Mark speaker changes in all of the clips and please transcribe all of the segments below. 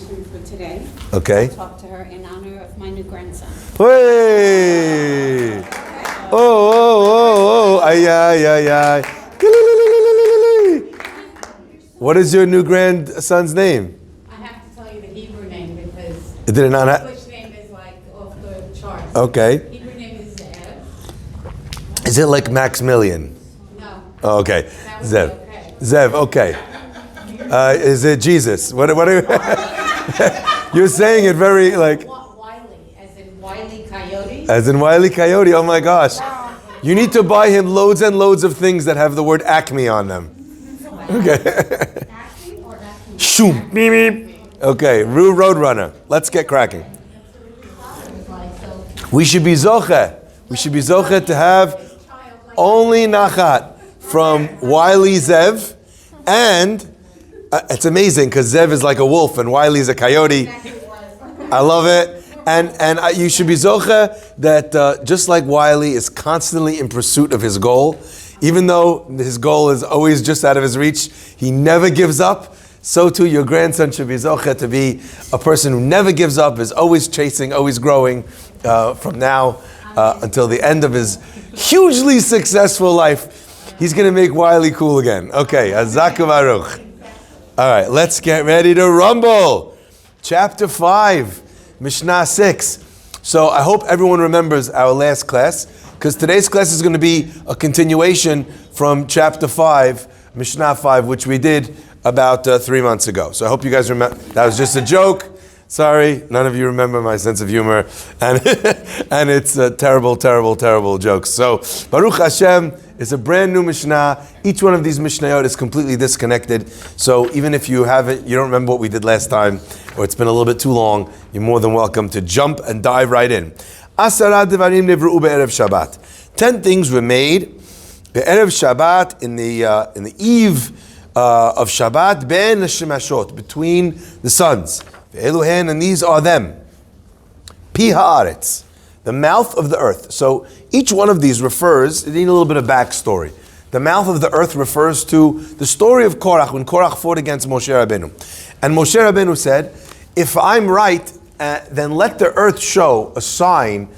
Speaker 1: mission for today.
Speaker 2: Okay.
Speaker 1: I'll talk to her in honor of my new grandson.
Speaker 2: Hey! Oh! Ay, ay, ay, ay. What is your new grandson's name?
Speaker 1: I have to tell you the Hebrew name because
Speaker 2: It did not
Speaker 1: the English name is like off the charts.
Speaker 2: Okay.
Speaker 1: Hebrew name is Zev.
Speaker 2: Is it like Maximilian?
Speaker 1: No.
Speaker 2: Oh, okay.
Speaker 1: That would
Speaker 2: Zev.
Speaker 1: be okay.
Speaker 2: Zev, okay. Is it Jesus? What are you... You're saying it very like...
Speaker 1: Wiley, as in Wiley Coyote.
Speaker 2: As in Wiley Coyote, oh my gosh. You need to buy him loads and loads of things that have the word Acme on them. Okay.
Speaker 1: Acme or Acme?
Speaker 2: Shoom. Beep, beep. Okay, Roadrunner. Let's get cracking. We should be zoche. We should be zoche to have only nachat from Wiley Zev, and it's amazing because Zev is like a wolf and Wiley's a coyote. I love it. And you should be zoche that just like Wiley is constantly in pursuit of his goal, even though his goal is always just out of his reach, he never gives up. So too your grandson should be zoche to be a person who never gives up, is always chasing, always growing from now until the end of his hugely successful life. He's going to make Wiley cool again. Okay, Hazaku Baruch. All right, let's get ready to rumble. Chapter 5. Mishna 6. So I hope everyone remembers our last class, because today's class is going to be a continuation from chapter 5, Mishnah 5, which we did about 3 months ago. So I hope you guys remember. That was just a joke. Sorry, none of you remember my sense of humor. And and it's a terrible, terrible, terrible joke. So Baruch Hashem is a brand new Mishnah. Each one of these Mishnayot is completely disconnected. So even if you don't remember what we did last time, or it's been a little bit too long, you're more than welcome to jump and dive right in. 10 things were made be'erev Shabbat in the eve of Shabbat ben shemashot, between the suns. And these are them. Pi haaretz, the mouth of the earth. So each one of these refers, you need a little bit of backstory. The mouth of the earth refers to the story of Korach, when Korach fought against Moshe Abenu. And Moshe Abenu said, if I'm right, then let the earth show a sign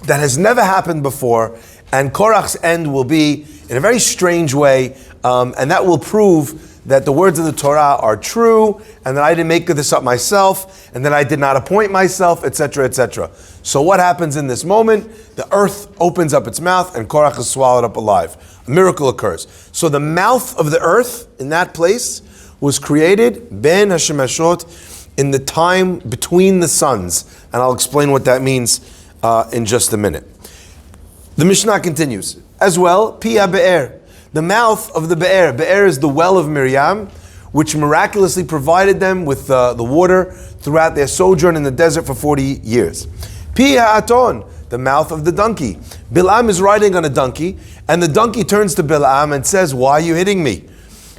Speaker 2: that has never happened before, and Korach's end will be in a very strange way, and that will prove that the words of the Torah are true, and that I didn't make this up myself, and that I did not appoint myself, etc., etc. So what happens in this moment? The earth opens up its mouth, and Korach is swallowed up alive. A miracle occurs. So the mouth of the earth in that place was created, ben hashemashot, in the time between the suns. And I'll explain what that means in just a minute. The Mishnah continues. As well, Pi Be'er, the mouth of the Be'er. Be'er is the well of Miriam, which miraculously provided them with the water throughout their sojourn in the desert for 40 years. Pi Ha'aton, the mouth of the donkey. Bilam is riding on a donkey, and the donkey turns to Bilam and says, why are you hitting me?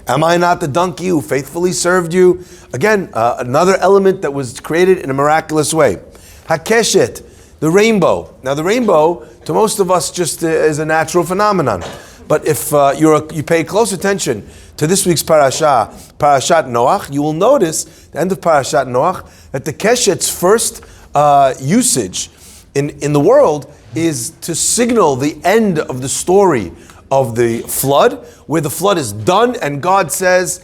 Speaker 2: Am I not the donkey who faithfully served you? Again, another element that was created in a miraculous way. Hakeshet, the rainbow. Now the rainbow, to most of us, just is a natural phenomenon. But if you pay close attention to this week's Parashat Noach, you will notice, the end of Parashat Noach, that the keshet's first usage in the world is to signal the end of the story of the flood, where the flood is done, and God says,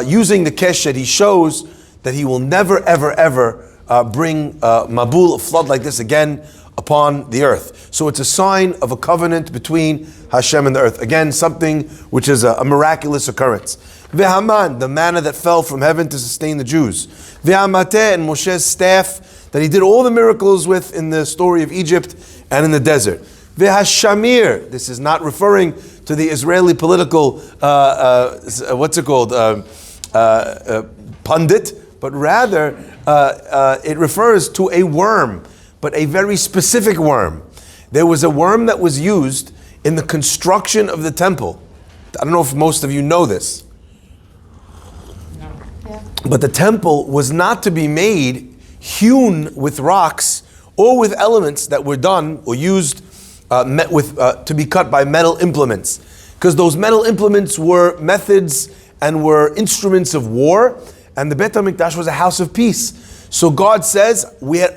Speaker 2: using the keshet, He shows that He will never, ever, ever bring Mabul, a flood like this again, upon the earth. So it's a sign of a covenant between Hashem and the earth. Again, something which is a miraculous occurrence. Ve'haman, the manna that fell from heaven to sustain the Jews. Ve'hamateh, and Moshe's staff that he did all the miracles with in the story of Egypt and in the desert. Ve'hashamir, this is not referring to the Israeli political, pundit, but rather it refers to a worm, but a very specific worm. There was a worm that was used in the construction of the temple. I don't know if most of you know this.
Speaker 1: No. Yeah.
Speaker 2: But the temple was not to be made hewn with rocks or with elements that were done or used to be cut by metal implements. Because those metal implements were methods and were instruments of war, and the Beit HaMikdash was a house of peace. So God says,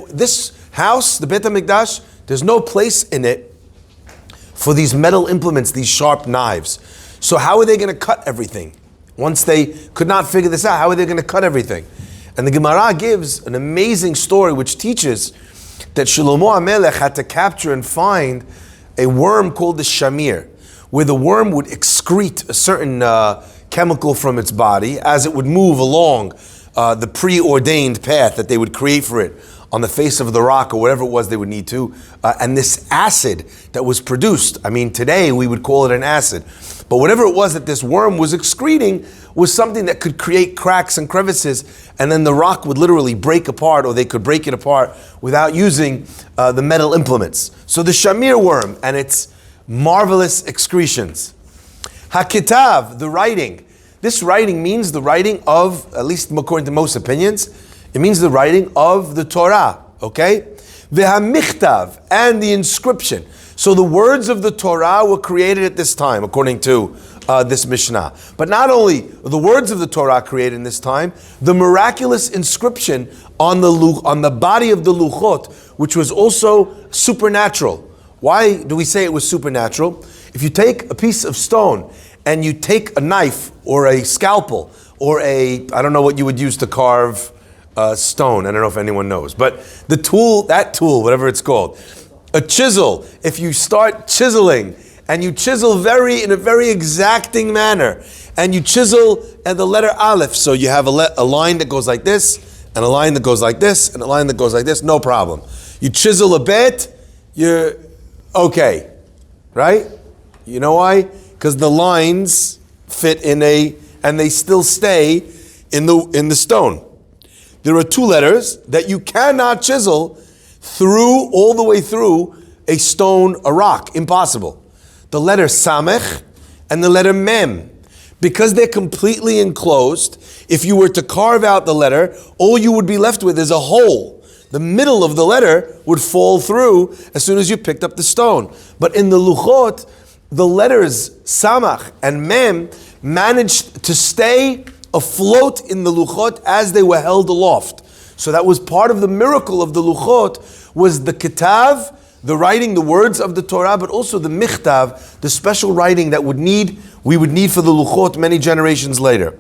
Speaker 2: this house, the Beit HaMikdash, there's no place in it for these metal implements, these sharp knives. So how are they going to cut everything? Once they could not figure this out, how are they going to cut everything? And the Gemara gives an amazing story which teaches that Shlomo HaMelech had to capture and find a worm called the shamir, where the worm would excrete a certain chemical from its body as it would move along the preordained path that they would create for it on the face of the rock or whatever it was they would need to. And this acid that was produced, I mean, today we would call it an acid, but whatever it was that this worm was excreting was something that could create cracks and crevices, and then the rock would literally break apart, or they could break it apart without using the metal implements. So the shamir worm and its marvelous excretions. Hakitav, the writing. This writing means the writing of, at least according to most opinions, it means the writing of the Torah, okay? V'hamichtav, and the inscription. So the words of the Torah were created at this time, according to this Mishnah. But not only the words of the Torah created in this time, the miraculous inscription on the body of the luchot, which was also supernatural. Why do we say it was supernatural? If you take a piece of stone and you take a knife or a scalpel or I don't know what you would use to carve stone. I don't know if anyone knows. But that tool, whatever it's called, a chisel, if you start chiseling and you chisel in a very exacting manner, and you chisel at the letter Aleph, so you have a line that goes like this, and a line that goes like this, and a line that goes like this, no problem. You chisel a bit, you're okay, right? You know why? Because the lines fit and they still stay in the stone. There are two letters that you cannot chisel all the way through a stone, a rock, impossible. The letter Samech and the letter Mem. Because they're completely enclosed, if you were to carve out the letter, all you would be left with is a hole. The middle of the letter would fall through as soon as you picked up the stone. But in the Luchot, the letters Samach and Mem managed to stay afloat in the Luchot as they were held aloft. So that was part of the miracle of the Luchot, was the Kitav, the writing, the words of the Torah, but also the Michtav, the special writing that we would need for the Luchot many generations later.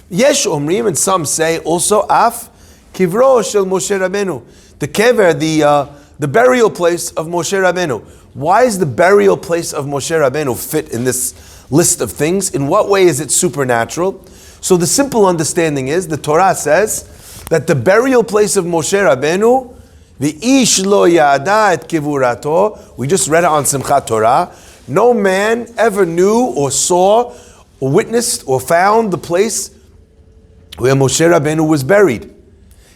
Speaker 2: Yesh Omrim, and some say also Af Kivro Shel Moshe Rabenu, the kever, the burial place of Moshe Rabenu. Why is the burial place of Moshe Rabenu fit in this list of things? In what way is it supernatural? So the simple understanding is, the Torah says that the burial place of Moshe Rabbeinu, the ish lo yada et kivurato, we just read it on Simchat Torah, no man ever knew or saw or witnessed or found the place where Moshe Rabbeinu was buried.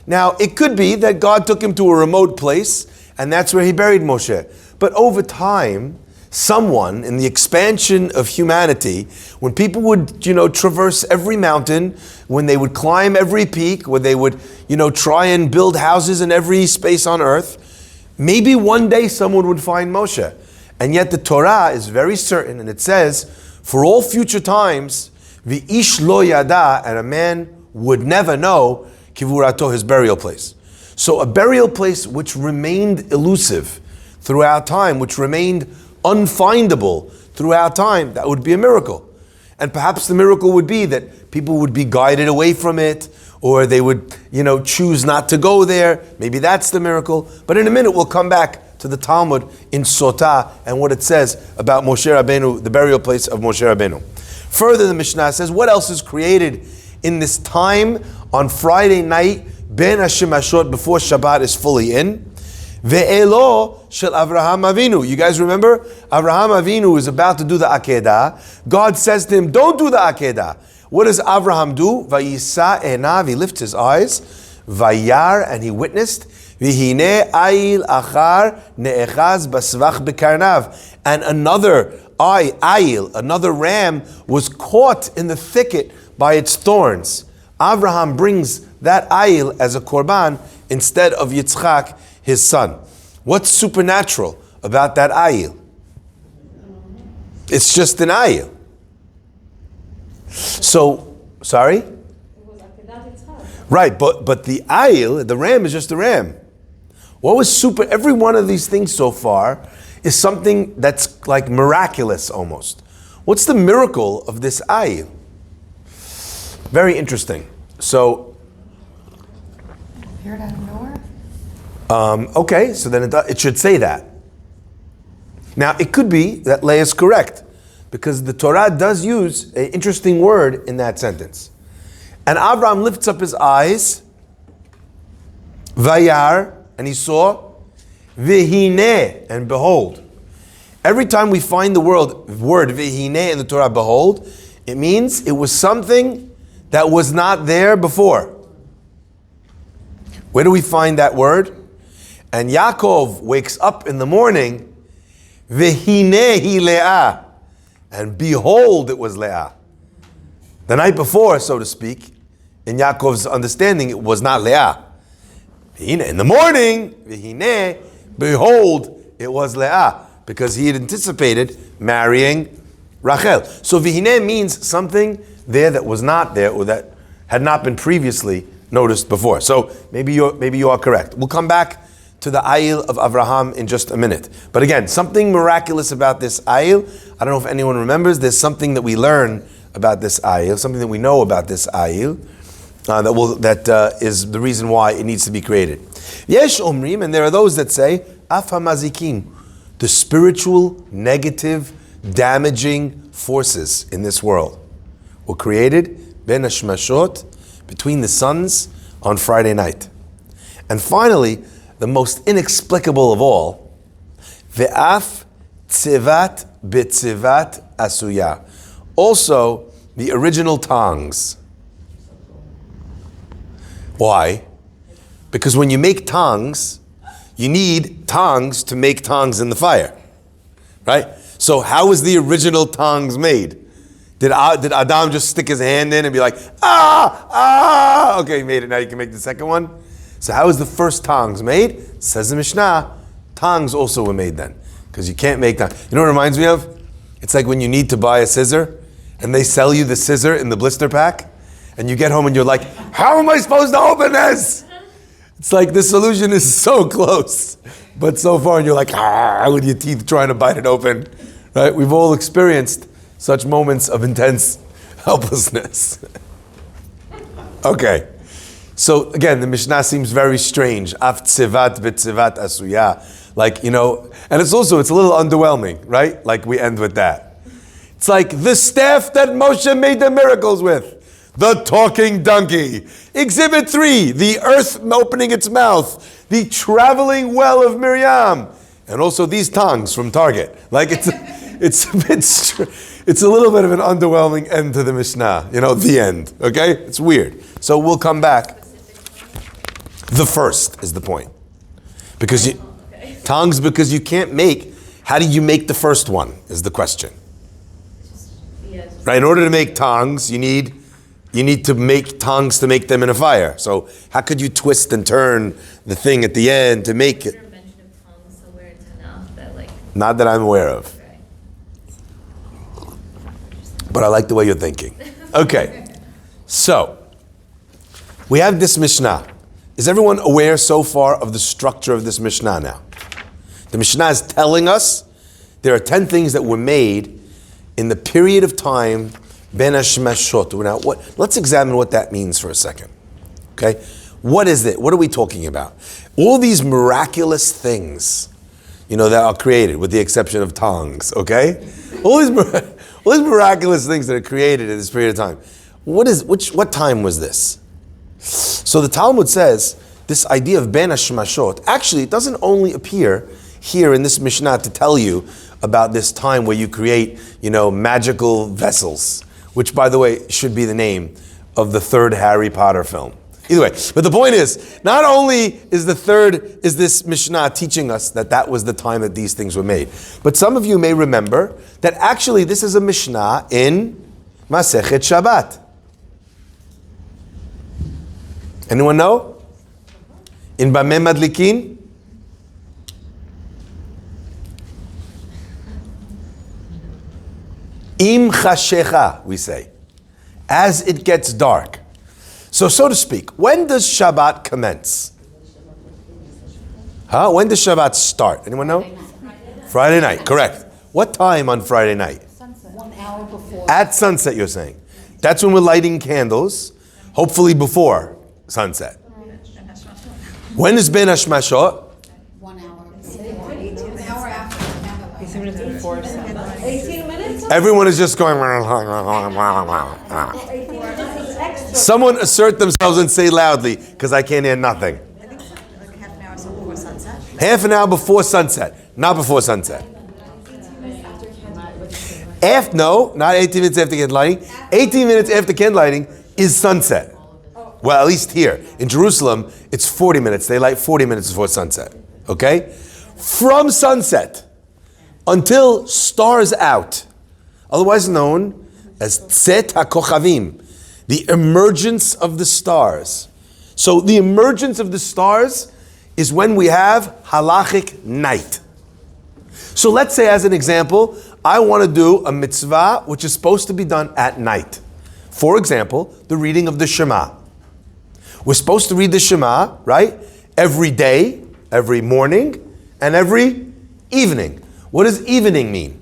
Speaker 2: Now, it could be that God took him to a remote place and that's where he buried Moshe. But over time, someone in the expansion of humanity, when people would, traverse every mountain, when they would climb every peak, when they would, try and build houses in every space on earth, maybe one day someone would find Moshe. And yet the Torah is very certain, and it says, for all future times, v'ish lo yada, and a man would never know kivurato, his burial place. So a burial place which remained elusive throughout time, which remained unfindable throughout time, that would be a miracle. And perhaps the miracle would be that people would be guided away from it, or they would, choose not to go there. Maybe that's the miracle. But in a minute, we'll come back to the Talmud in Sotah and what it says about Moshe Rabbeinu, the burial place of Moshe Rabbeinu. Further, the Mishnah says, what else is created in this time on Friday night, Ben Hashemashot, before Shabbat is fully in? Ve'elo shel Avraham Avinu. You guys remember? Avraham Avinu is about to do the Akedah. God says to him, don't do the Akedah. What does Avraham do? Vayisa enav, he lifts his eyes. Vayar, and he witnessed. V'hine ayil achar ne'echaz basvach bekarnav. And another ayil, another ram, was caught in the thicket by its thorns. Avraham brings that ayil as a korban instead of Yitzchak, his son. What's supernatural about that ayil? It's just an ayil. So, sorry? Right, but the ayil, the ram is just a ram. What was super, every one of these things so far is something that's like miraculous almost. What's the miracle of this ayil? Very interesting. So,
Speaker 3: Appeared out of nowhere?
Speaker 2: okay, so then it should say that. Now, it could be that Leah is correct, because the Torah does use an interesting word in that sentence. And Abraham lifts up his eyes, Vayar, and he saw, Vihine, and behold. Every time we find the word Vihine in the Torah, behold, it means it was something that was not there before. Where do we find that word? And Yaakov wakes up in the morning, Vihine hi Leah, and behold, it was Leah. The night before, so to speak, in Yaakov's understanding, it was not Leah. In the morning, Vihine, behold, it was Leah, because he had anticipated marrying Rachel. So Vihine means something there that was not there, or that had not been previously noticed before. So maybe you are correct. We'll come back to the ayil of Avraham in just a minute. But again, something miraculous about this ayil. I don't know if anyone remembers. There's something that we learn about this ayil, something that we know about this ayil, that is the reason why it needs to be created. Yesh omrim, and there are those that say, af hamazikim, the spiritual, negative, damaging forces in this world were created ben hashmashot, between the suns on Friday night. And finally, the most inexplicable of all, ve'af tzevat betzevat asuya, also the original tongs. Why? Because when you make tongs, you need tongs to make tongs in the fire, right? So how was the original tongs made? Did Adam just stick his hand in and be like, okay, you made it, now you can make the second one? So how is the first tongs made? Says the Mishnah, tongs also were made then. Because you can't make tongs. You know what it reminds me of? It's like when you need to buy a scissor, and they sell you the scissor in the blister pack, and you get home and you're like, how am I supposed to open this? It's like the solution is so close, but so far, and you're like, with your teeth trying to bite it open, right? We've all experienced such moments of intense helplessness. Okay. So again, the Mishnah seems very strange. Af tzevat betzevat asuya. Like, you know, and it's a little underwhelming, right? Like we end with that. It's like the staff that Moshe made the miracles with. The talking donkey. Exhibit 3, the earth opening its mouth. The traveling well of Miriam. And also these tongues from Target. Like it's a little bit of an underwhelming end to the Mishnah. You know, the end. Okay? It's weird. So we'll come back. The first is the point. Because tongues, because you can't make, how do you make the first one is the question. Right? In order to make tongues, you need to make tongues to make them in a fire. So how could you twist and turn the thing at the end to make it?
Speaker 4: Is there a mention of tongues somewhere in Tanakh that like...
Speaker 2: Not that I'm aware of.
Speaker 4: Okay.
Speaker 2: But I like the way you're thinking. Okay. So, we have this Mishnah. Is everyone aware so far of the structure of this Mishnah now? The Mishnah is telling us there are 10 things that were made in the period of time ben hashmashot. Now, let's examine what that means for a second. Okay? What is it? What are we talking about? All these miraculous things, you know, that are created, with the exception of tongues, okay? All these miraculous things that are created in this period of time. What time was this? So the Talmud says, this idea of ben hashmashot, actually it doesn't only appear here in this Mishnah to tell you about this time where you create, you know, magical vessels, which by the way should be the name of the third Harry Potter film. Either way, but the point is, not only is this Mishnah teaching us that was the time that these things were made, but some of you may remember that actually this is a Mishnah in Masechet Shabbat. Anyone know? In Bameh Madlikin? Im chashecha, we say. As it gets dark. So to speak, when does Shabbat commence? When does Shabbat start? Anyone know? Friday night, correct. What time on Friday night?
Speaker 1: Sunset. 1 hour before.
Speaker 2: At sunset, you're saying. That's when we're lighting candles, hopefully before sunset. When is Ben Hashmashot?
Speaker 1: 1 hour. 1 hour after the candlelight.
Speaker 3: It's before sunset.
Speaker 1: 18 minutes?
Speaker 2: Everyone is just going. Someone assert themselves and say loudly, because I can't hear nothing.
Speaker 3: I think like half an hour or so before sunset.
Speaker 2: Half an hour before sunset, not before sunset. No, not 18 minutes after candlelighting. 18 minutes after candlelighting is sunset. Well, at least here. In Jerusalem, it's 40 minutes. They light 40 minutes before sunset. Okay? From sunset until stars out, otherwise known as Tzet HaKochavim, the emergence of the stars. So the emergence of the stars is when we have halachic night. So let's say, as an example, I want to do a mitzvah which is supposed to be done at night. For example, the reading of the Shema. We're supposed to read the Shema, right? Every day, every morning, and every evening. What does evening mean?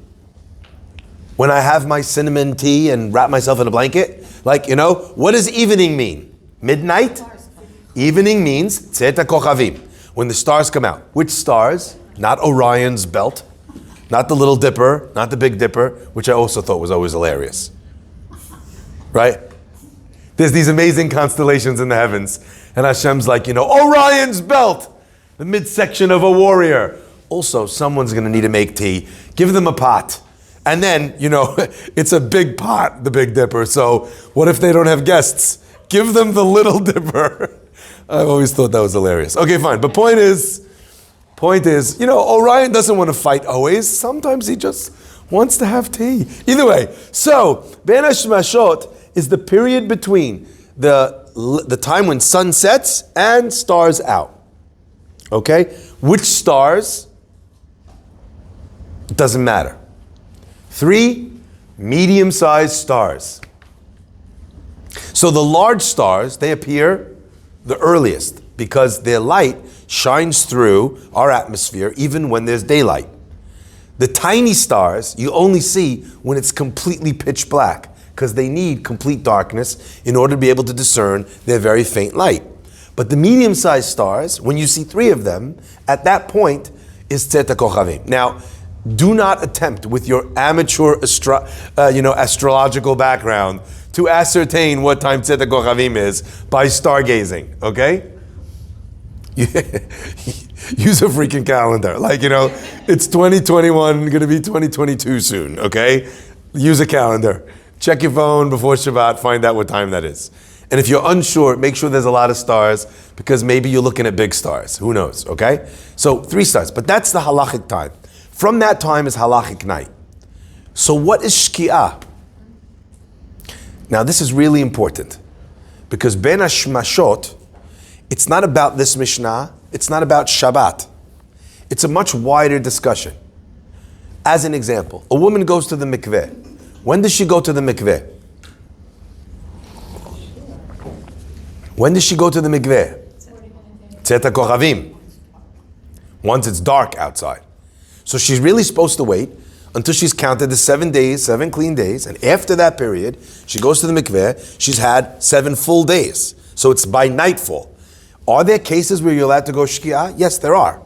Speaker 2: When I have my cinnamon tea and wrap myself in a blanket? What does evening mean? Midnight? Evening means Tzet HaKochavim, when the stars come out. Which stars? Not Orion's belt, not the Little Dipper, not the Big Dipper, which I also thought was always hilarious. Right? There's these amazing constellations in the heavens, and Hashem's like, Orion's belt, the midsection of a warrior. Also, someone's going to need to make tea. Give them a pot. And then, it's a big pot, the Big Dipper. So what if they don't have guests? Give them the Little Dipper. I've always thought that was hilarious. Okay, fine. But point is, Orion doesn't want to fight always. Sometimes he just wants to have tea. Either way, so Ben Hashmashot is the period between the time when sun sets and stars out. Okay? Which stars? It doesn't matter. 3 medium-sized stars. So the large stars, they appear the earliest because their light shines through our atmosphere even when there's daylight. The tiny stars you only see when it's completely pitch black because they need complete darkness in order to be able to discern their very faint light. But the medium-sized stars, when you see 3 of them, at that point is Tzet HaKochavim. Now, do not attempt with your amateur astrological background to ascertain what time Tzet HaKochavim is by stargazing, okay? Use a freaking calendar. It's 2021, going to be 2022 soon, okay? Use a calendar. Check your phone before Shabbat, find out what time that is. And if you're unsure, make sure there's a lot of stars because maybe you're looking at big stars. Who knows, okay? So 3 stars, but that's the halachic time. From that time is halachic night. So what is Shki'ah? Now this is really important because Ben Hashmashot, it's not about this Mishnah, it's not about Shabbat. It's a much wider discussion. As an example, a woman goes to the mikveh. When does she go to the mikveh? When does she go to the mikveh? Tzet HaKochavim. Once it's dark outside. So she's really supposed to wait until she's counted the 7 days, 7 clean days, and after that period, she goes to the mikveh, she's had 7 full days. So it's by nightfall. Are there cases where you're allowed to go Shki'ah? Yes, there are,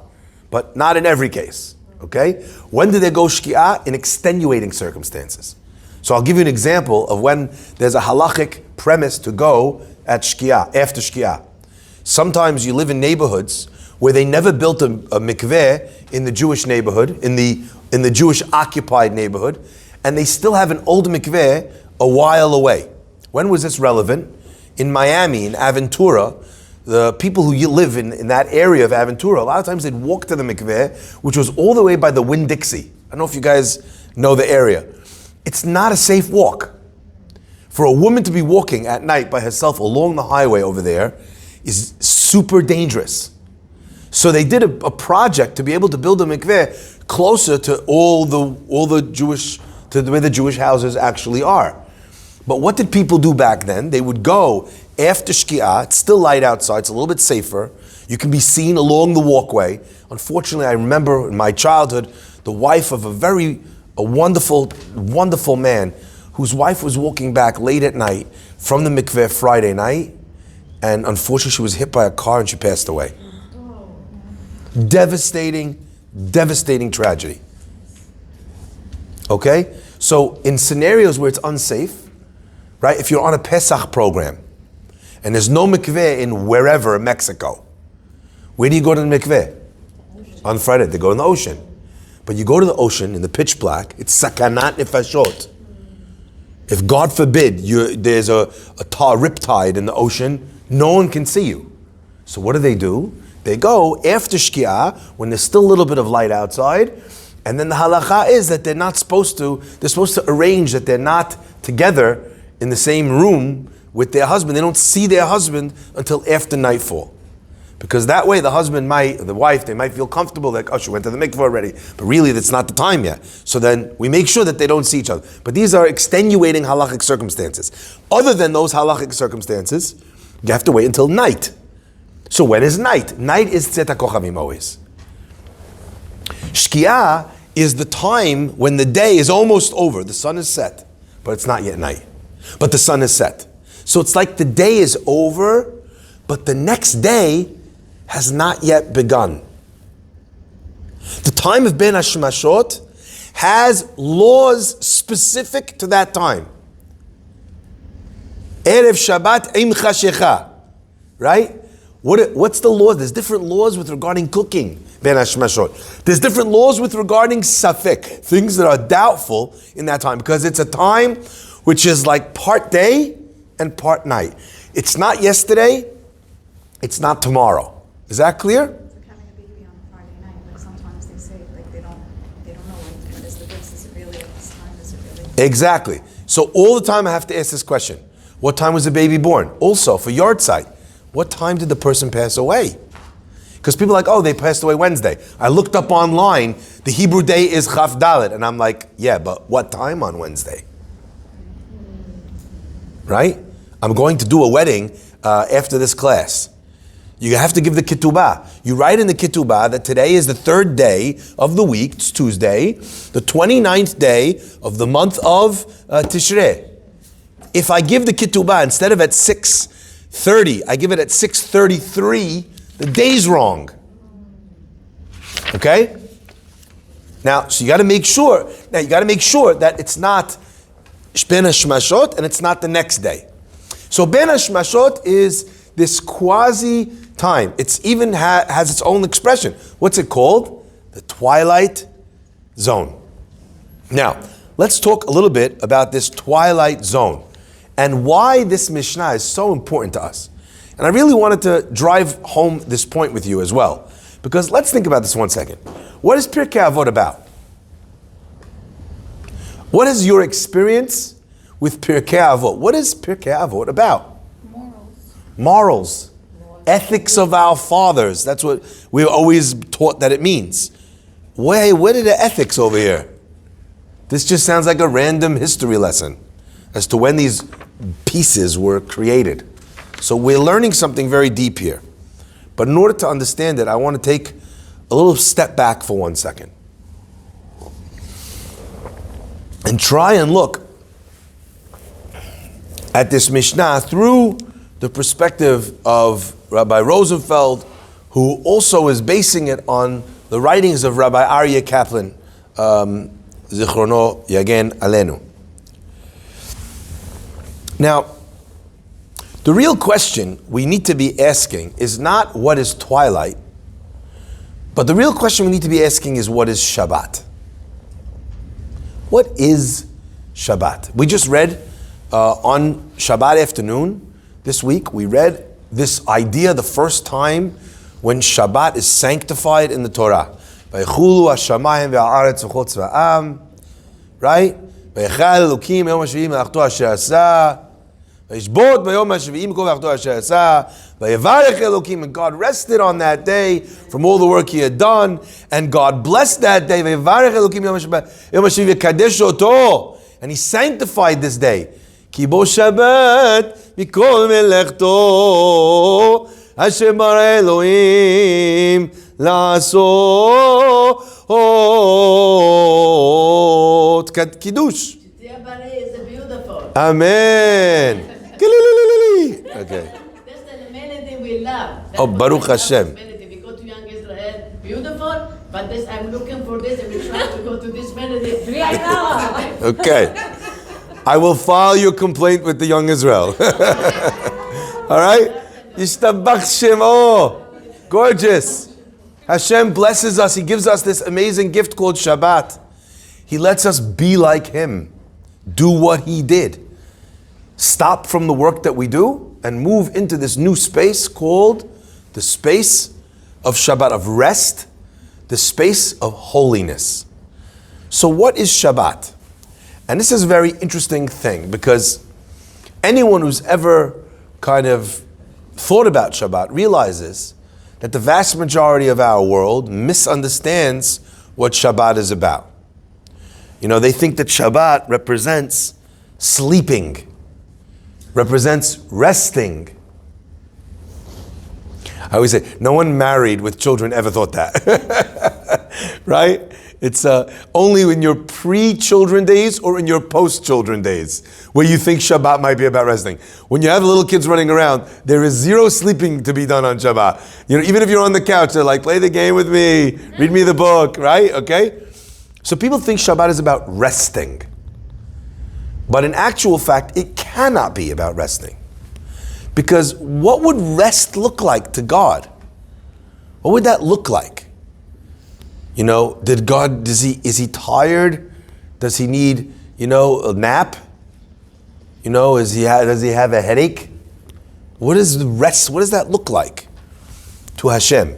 Speaker 2: but not in every case, okay? When do they go Shki'ah? In extenuating circumstances. So I'll give you an example of when there's a halachic premise to go at Shki'ah, after Shki'ah. Sometimes you live in neighborhoods where they never built a mikveh in the Jewish neighborhood, in the Jewish occupied neighborhood, and they still have an old mikveh a while away. When was this relevant? In Miami, in Aventura, the people who live in that area of Aventura, a lot of times they'd walk to the mikveh, which was all the way by the Winn-Dixie. I don't know if you guys know the area. It's not a safe walk. For a woman to be walking at night by herself along the highway over there is super dangerous. So they did a project to be able to build a mikveh closer to all the Jewish, to where the Jewish houses actually are. But what did people do back then? They would go after Shki'ah, it's still light outside, it's a little bit safer. You can be seen along the walkway. Unfortunately, I remember in my childhood, the wife of a wonderful, wonderful man whose wife was walking back late at night from the mikveh Friday night, and unfortunately she was hit by a car and she passed away. Devastating, devastating tragedy. Okay? So in scenarios where it's unsafe, right? If you're on a Pesach program and there's no mikveh in wherever, Mexico, where do you go to the mikveh? On Friday, they go in the ocean. But you go to the ocean in the pitch black, it's sakanat nefashot. If God forbid there's a riptide in the ocean, no one can see you. So what do? They go after Shki'ah, when there's still a little bit of light outside, and then the halacha is that they're supposed to arrange that they're not together in the same room with their husband. They don't see their husband until after nightfall. Because that way the wife, they might feel comfortable, like, oh, she went to the mikveh already, but really that's not the time yet. So then we make sure that they don't see each other. But these are extenuating halachic circumstances. Other than those halachic circumstances, you have to wait until night. So when is night? Night is Tzet HaKochavim always. Shki'ah is the time when the day is almost over. The sun is set, but it's not yet night. But the sun is set. So it's like the day is over, but the next day has not yet begun. The time of Ben HaShemashot has laws specific to that time. Erev Shabbat im chashecha. Right? What's the law? There's different laws with regarding cooking, Ben HaShemashot. There's different laws with regarding safek, things that are doubtful in that time, because it's a time which is like part day and part night. It's not yesterday, it's not tomorrow. Is that clear?
Speaker 3: It's like having a baby on Friday night. Like sometimes they say, like they don't know when is the this. Is it really at this time? Is it really?
Speaker 2: Exactly. So all the time I have to ask this question. What time was the baby born? Also, for yard site, what time did the person pass away? Because people are like, oh, they passed away Wednesday. I looked up online, the Hebrew day is Chaf Dalet. And I'm like, yeah, but what time on Wednesday? Right? I'm going to do a wedding after this class. You have to give the ketubah. You write in the ketubah that today is the third day of the week, it's Tuesday, the 29th day of the month of Tishrei. If I give the ketubah instead of at 6:30, I give it at 6:33, the day's wrong. Okay? Now, so you got to make sure that it's not Ben HaShemashot and it's not the next day. So Ben HaShemashot is this quasi time. It's even has its own expression. What's it called? The twilight zone. Now, let's talk a little bit about this twilight zone and why this Mishnah is so important to us. And I really wanted to drive home this point with you as well. Because let's think about this 1 second. What is Pirke Abot about? What is your experience with Pirke Abot? What is Pirke Abot about? Morals. Ethics of our fathers. That's what we're always taught that it means. Where are the ethics over here? This just sounds like a random history lesson as to when these pieces were created. So we're learning something very deep here. But in order to understand it, I want to take a little step back for 1 second. And try and look at this Mishnah through the perspective of Rabbi Rosenfeld, who also is basing it on the writings of Rabbi Aryeh Kaplan, Zichrono Yagen Alenu. Now, the real question we need to be asking is not what is twilight, but the real question we need to be asking is what is Shabbat? What is Shabbat? We just read on Shabbat afternoon this week, we read this idea the first time when Shabbat is sanctified in the Torah. Vaychulu hashamayim ve'haaretz v'chotz v'am, right? Vaychal Elokim yom hashvi'im v'achto asher asah, vayishbot b'yom hashvi'im kol v'achto asher asah, vayevarech Elokim, and God rested on that day from all the work He had done, and God blessed that day. Vayevarech Elokim yom hashvi'im v'kadesh oto, and He sanctified this day. Ki bo Shabbat מכל מלאכתו, אשר ברא אלוהים לעשות. קידוש.
Speaker 5: Is beautiful.
Speaker 2: Amen. Okay.
Speaker 5: That's the melody we love.
Speaker 2: Oh, Baruch Hashem.
Speaker 5: Melody. We go to Young Israel, beautiful. But this, I'm looking for this, and we try to go to this melody.
Speaker 2: Okay. I will file your complaint with the Young Israel. All right? Yishtabach Shemo. Gorgeous. Hashem blesses us. He gives us this amazing gift called Shabbat. He lets us be like Him. Do what He did. Stop from the work that we do and move into this new space called the space of Shabbat, of rest, the space of holiness. So what is Shabbat? And this is a very interesting thing because anyone who's ever kind of thought about Shabbat realizes that the vast majority of our world misunderstands what Shabbat is about. You know, they think that Shabbat represents sleeping, represents resting. I always say, no one married with children ever thought that, right? It's only in your pre-children days or in your post-children days where you think Shabbat might be about resting. When you have little kids running around, there is zero sleeping to be done on Shabbat. You know, even if you're on the couch, they're like, play the game with me, read me the book, right? Okay? So people think Shabbat is about resting. But in actual fact, it cannot be about resting. Because what would rest look like to God? What would that look like? You know, is he tired? Does he need, a nap? Does he have a headache? What is the rest? What does that look like to Hashem?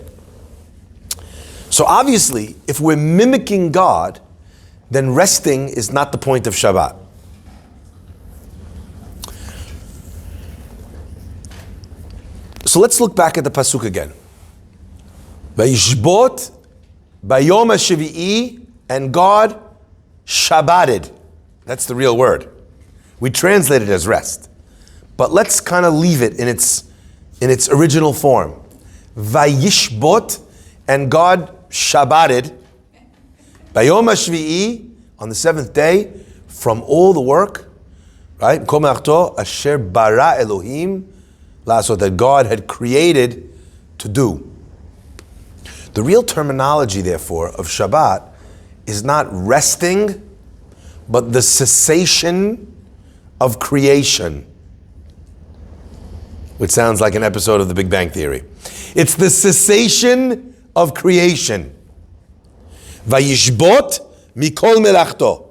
Speaker 2: So obviously, if we're mimicking God, then resting is not the point of Shabbat. So let's look back at the pasuk again. Vayishbot bayom hashvi'i, and God Shabbated. That's the real word. We translate it as rest, but let's kind of leave it in its original form. Vayishbot, and God Shabbated bayom hashvi'i, on the seventh day, from all the work, right? Kol melachto asher bara Elohim, so that God had created to do. The real terminology, therefore, of Shabbat is not resting, but the cessation of creation, which sounds like an episode of The Big Bang Theory. It's the cessation of creation. Vayishbot mikol melachto.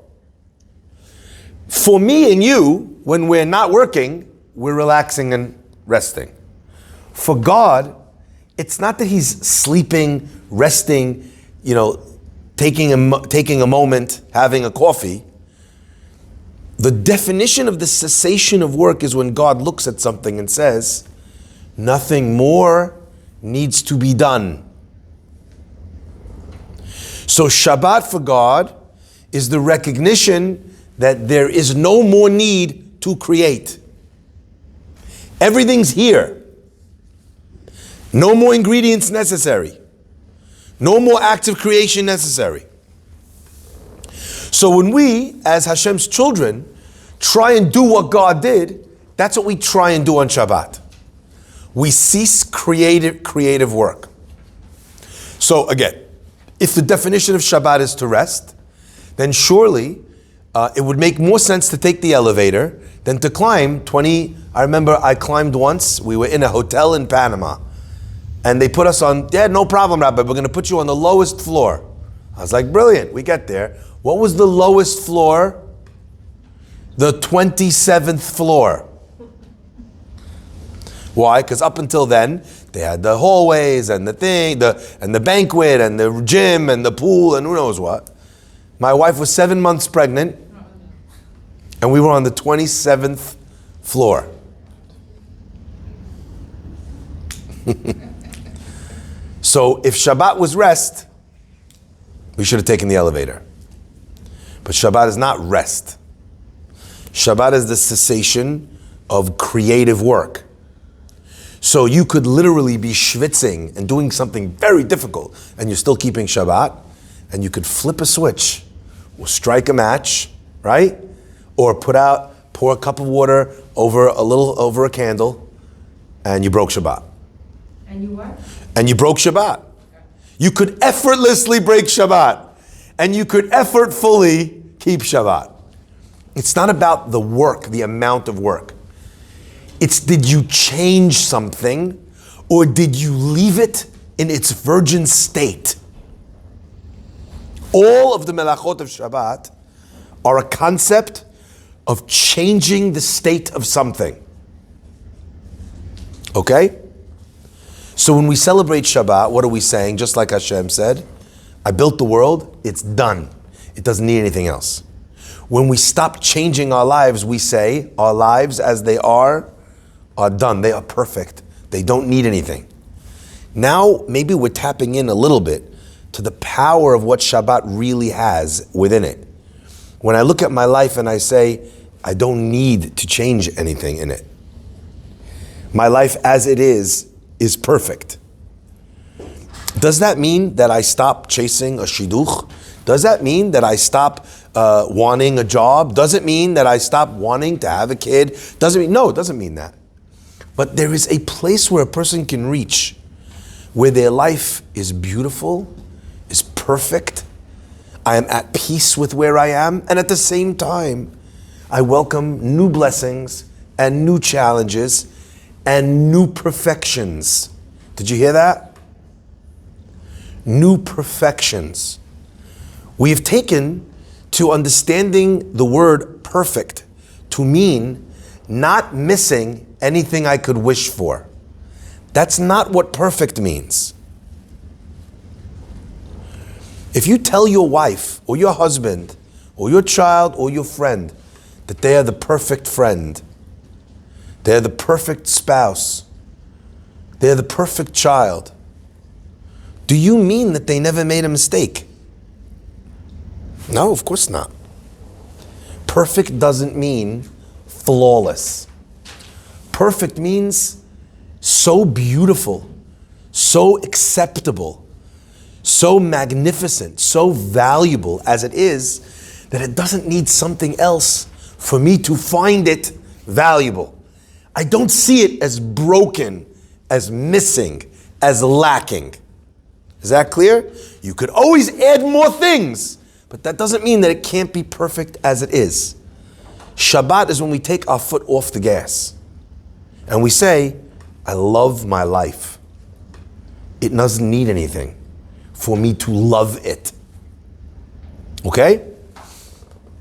Speaker 2: For me and you, when we're not working, we're relaxing and resting. For God, it's not that He's sleeping, resting, taking a moment, having a coffee. The definition of the cessation of work is when God looks at something and says, nothing more needs to be done. So Shabbat for God is the recognition that there is no more need to create. Everything's here. No more ingredients necessary. No more acts of creation necessary. So when we, as Hashem's children, try and do what God did, that's what we try and do on Shabbat. We cease creative work. So again, if the definition of Shabbat is to rest, then surely it would make more sense to take the elevator than to climb 20. I remember I climbed once. We were in a hotel in Panama, and they put us on, no problem, Rabbi, we're going to put you on the lowest floor. I was like, brilliant, we get there. What was the lowest floor? The 27th floor. Why? Because up until then, they had the hallways and the banquet and the gym and the pool and who knows what. My wife was 7 months pregnant, and we were on the 27th floor. So if Shabbat was rest, we should have taken the elevator. But Shabbat is not rest. Shabbat is the cessation of creative work. So you could literally be schwitzing and doing something very difficult, and you're still keeping Shabbat, and you could flip a switch, or strike a match, right? Or pour a cup of water over a candle, and you broke Shabbat.
Speaker 5: And you what?
Speaker 2: And you broke Shabbat. You could effortlessly break Shabbat, and you could effortfully keep Shabbat. It's not about the work, the amount of work. It's, did you change something, or did you leave it in its virgin state? All of the melachot of Shabbat are a concept of changing the state of something. Okay? So when we celebrate Shabbat, what are we saying? Just like Hashem said, I built the world, it's done. It doesn't need anything else. When we stop changing our lives, we say, our lives as they are done. They are perfect. They don't need anything. Now, maybe we're tapping in a little bit to the power of what Shabbat really has within it. When I look at my life and I say, I don't need to change anything in it. My life as it is perfect. Does that mean that I stop chasing a shidduch? Does that mean that I stop wanting a job? Does it mean that I stop wanting to have a kid? No, it doesn't mean that. But there is a place where a person can reach where their life is beautiful, is perfect. I am at peace with where I am, and at the same time, I welcome new blessings and new challenges and new perfections. Did you hear that? New perfections. We have taken to understanding the word perfect to mean not missing anything I could wish for. That's not what perfect means. If you tell your wife or your husband or your child or your friend that they are the perfect friend, they're the perfect spouse, they're the perfect child, do you mean that they never made a mistake? No, of course not. Perfect doesn't mean flawless. Perfect means so beautiful, so acceptable, so magnificent, so valuable as it is, that it doesn't need something else for me to find it valuable. I don't see it as broken, as missing, as lacking. Is that clear? You could always add more things, but that doesn't mean that it can't be perfect as it is. Shabbat is when we take our foot off the gas and we say, I love my life. It doesn't need anything for me to love it. Okay?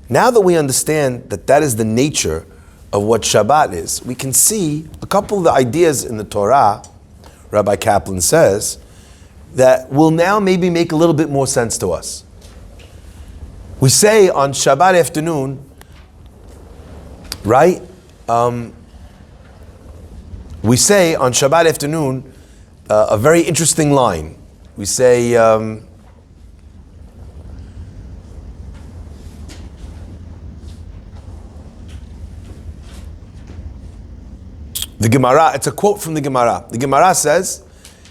Speaker 2: Now that we understand that that is the nature of what Shabbat is, we can see a couple of the ideas in the Torah, Rabbi Kaplan says, that will now maybe make a little bit more sense to us. We say on Shabbat afternoon, right? We say on Shabbat afternoon a very interesting line. We say, the Gemara, it's a quote from the Gemara. The Gemara says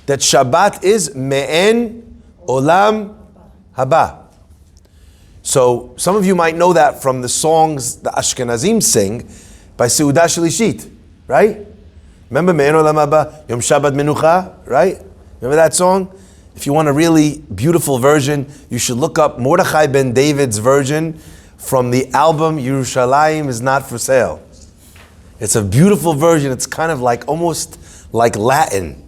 Speaker 2: that Shabbat is me'en olam haba. So some of you might know that from the songs the Ashkenazim sing by Seudah Shlishit, right? Remember me'en olam haba, Yom Shabbat Menucha, right? Remember that song? If you want a really beautiful version, you should look up Mordechai ben David's version from the album Yerushalayim is Not for Sale. It's a beautiful version. It's kind of like almost like Latin.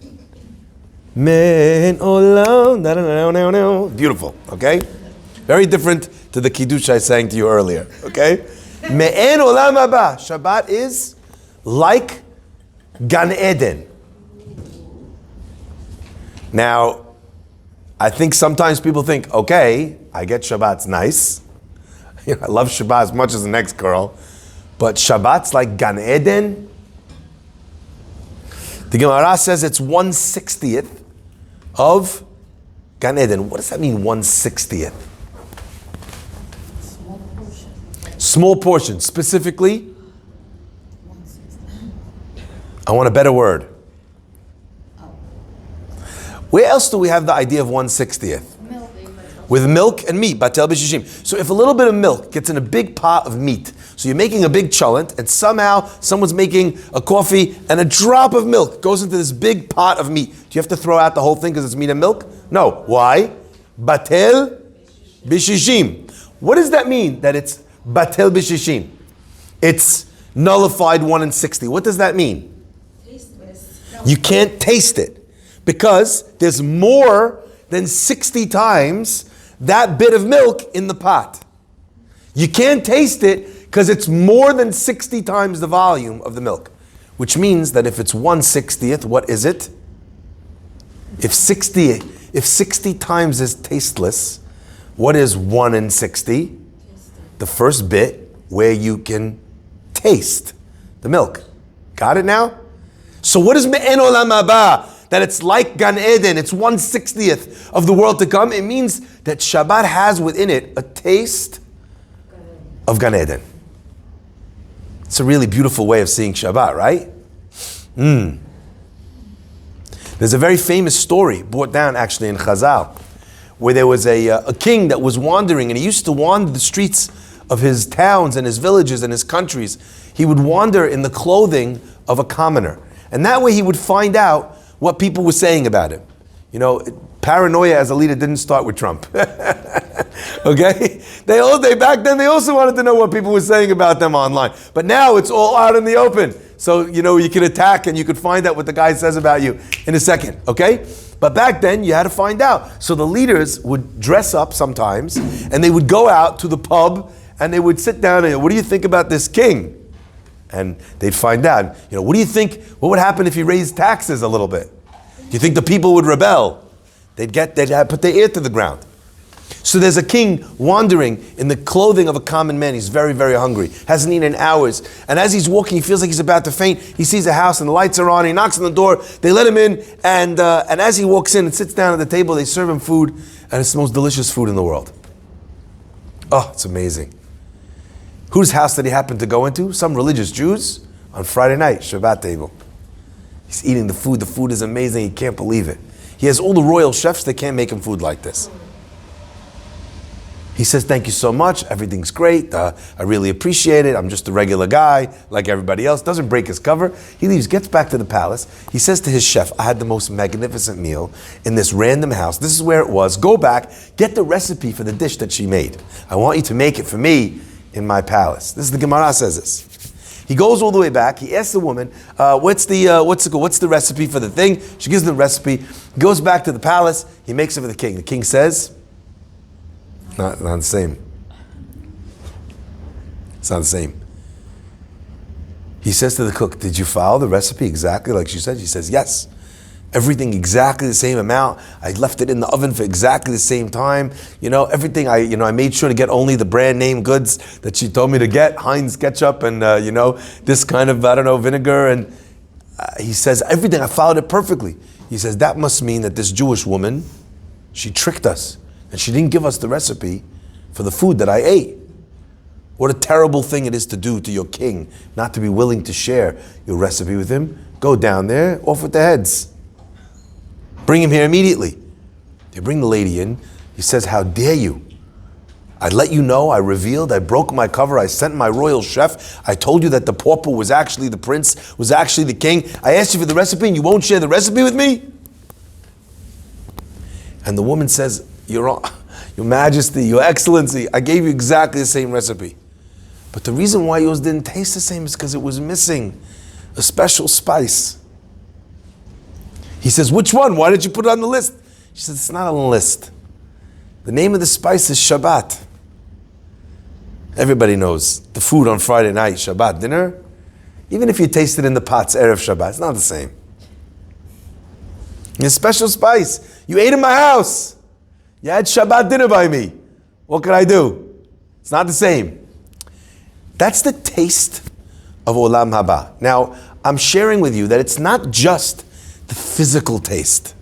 Speaker 2: Men olam, beautiful, okay? Very different to the Kiddush I sang to you earlier, okay? Me'en olam haba. Shabbat is like Gan Eden. Now, I think sometimes people think, okay, I get Shabbat's nice. I love Shabbat as much as the next girl. But Shabbat's like Gan Eden. The Gemara says it's 1/60th of Gan Eden. What does that mean, 1/60th?
Speaker 1: Small portion.
Speaker 2: Small portion. Specifically, I want a better word. Where else do we have the idea of 1/60th?
Speaker 3: Milk.
Speaker 2: With milk and meat, batel b'shishim. So if a little bit of milk gets in a big pot of meat, so you're making a big cholent, and somehow someone's making a coffee, and a drop of milk goes into this big pot of meat. Do you have to throw out the whole thing because it's meat and milk? No. Why? Batel b'shishim. What does that mean, that it's batel b'shishim? It's nullified 1/60. What does that mean? You can't taste it because there's more than 60 times that bit of milk in the pot. You can't taste it because it's more than 60 times the volume of the milk. Which means that if it's 1/60th, what is it? If 60 times is tasteless, what is 1 in 60? The first bit where you can taste the milk. Got it now? So what is me'en olam haba? That it's like Gan Eden, it's 1/60th of the world to come. It means that Shabbat has within it a taste of Gan Eden. It's a really beautiful way of seeing Shabbat, right? There's a very famous story brought down actually in Chazal, where there was a king that was wandering, and he used to wander the streets of his towns and his villages and his countries. He would wander in the clothing of a commoner. And that way he would find out what people were saying about him. You know, paranoia as a leader didn't start with Trump. Okay? Back then they also wanted to know what people were saying about them online. But now it's all out in the open. So, you know, you can attack and you could find out what the guy says about you in a second. Okay? But back then you had to find out. So the leaders would dress up sometimes and they would go out to the pub and they would sit down and, what do you think about this king? And they'd find out, you know, what do you think, what would happen if he raised taxes a little bit? Do you think the people would rebel? They'd put their ear to the ground. So there's a king wandering in the clothing of a common man. He's very, very hungry. Hasn't eaten in hours. And as he's walking, he feels like he's about to faint. He sees a house and the lights are on. He knocks on the door. They let him in. And as he walks in and sits down at the table, they serve him food. And it's the most delicious food in the world. Oh, it's amazing. Whose house did he happen to go into? Some religious Jews on Friday night, Shabbat table. He's eating the food. The food is amazing. He can't believe it. He has all the royal chefs. They can't make him food like this. He says, thank you so much. Everything's great. I really appreciate it. I'm just a regular guy like everybody else. Doesn't break his cover. He leaves, gets back to the palace. He says to his chef, I had the most magnificent meal in this random house. This is where it was. Go back, get the recipe for the dish that she made. I want you to make it for me in my palace. This is the Gemara says this. He goes all the way back. He asks the woman, what's the recipe for the thing? She gives him the recipe. He goes back to the palace. He makes it for the king. The king says, not the same. It's not the same. He says to the cook, did you follow the recipe exactly like she said? She says, yes. Everything exactly the same amount. I left it in the oven for exactly the same time. You know, everything I made sure to get only the brand name goods that she told me to get. Heinz ketchup and, this kind of, vinegar. And he says, everything, I followed it perfectly. He says, that must mean that this Jewish woman, she tricked us. And she didn't give us the recipe for the food that I ate. What a terrible thing it is to do to your king, not to be willing to share your recipe with him. Go down there, off with the heads. Bring him here immediately. They bring the lady in. He says, how dare you? I let you know, I revealed, I broke my cover, I sent my royal chef. I told you that the pauper was actually the prince, was actually the king. I asked you for the recipe and you won't share the recipe with me? And the woman says, Your Majesty, Your Excellency, I gave you exactly the same recipe. But the reason why yours didn't taste the same is because it was missing a special spice. He says, which one? Why did you put it on the list? She says, it's not on the list. The name of the spice is Shabbat. Everybody knows the food on Friday night, Shabbat dinner. Even if you taste it in the pots, Erev Shabbat, it's not the same. It's a special spice. You ate in my house. You had Shabbat dinner by me. What can I do? It's not the same. That's the taste of Olam Haba. Now, I'm sharing with you that it's not just the physical taste.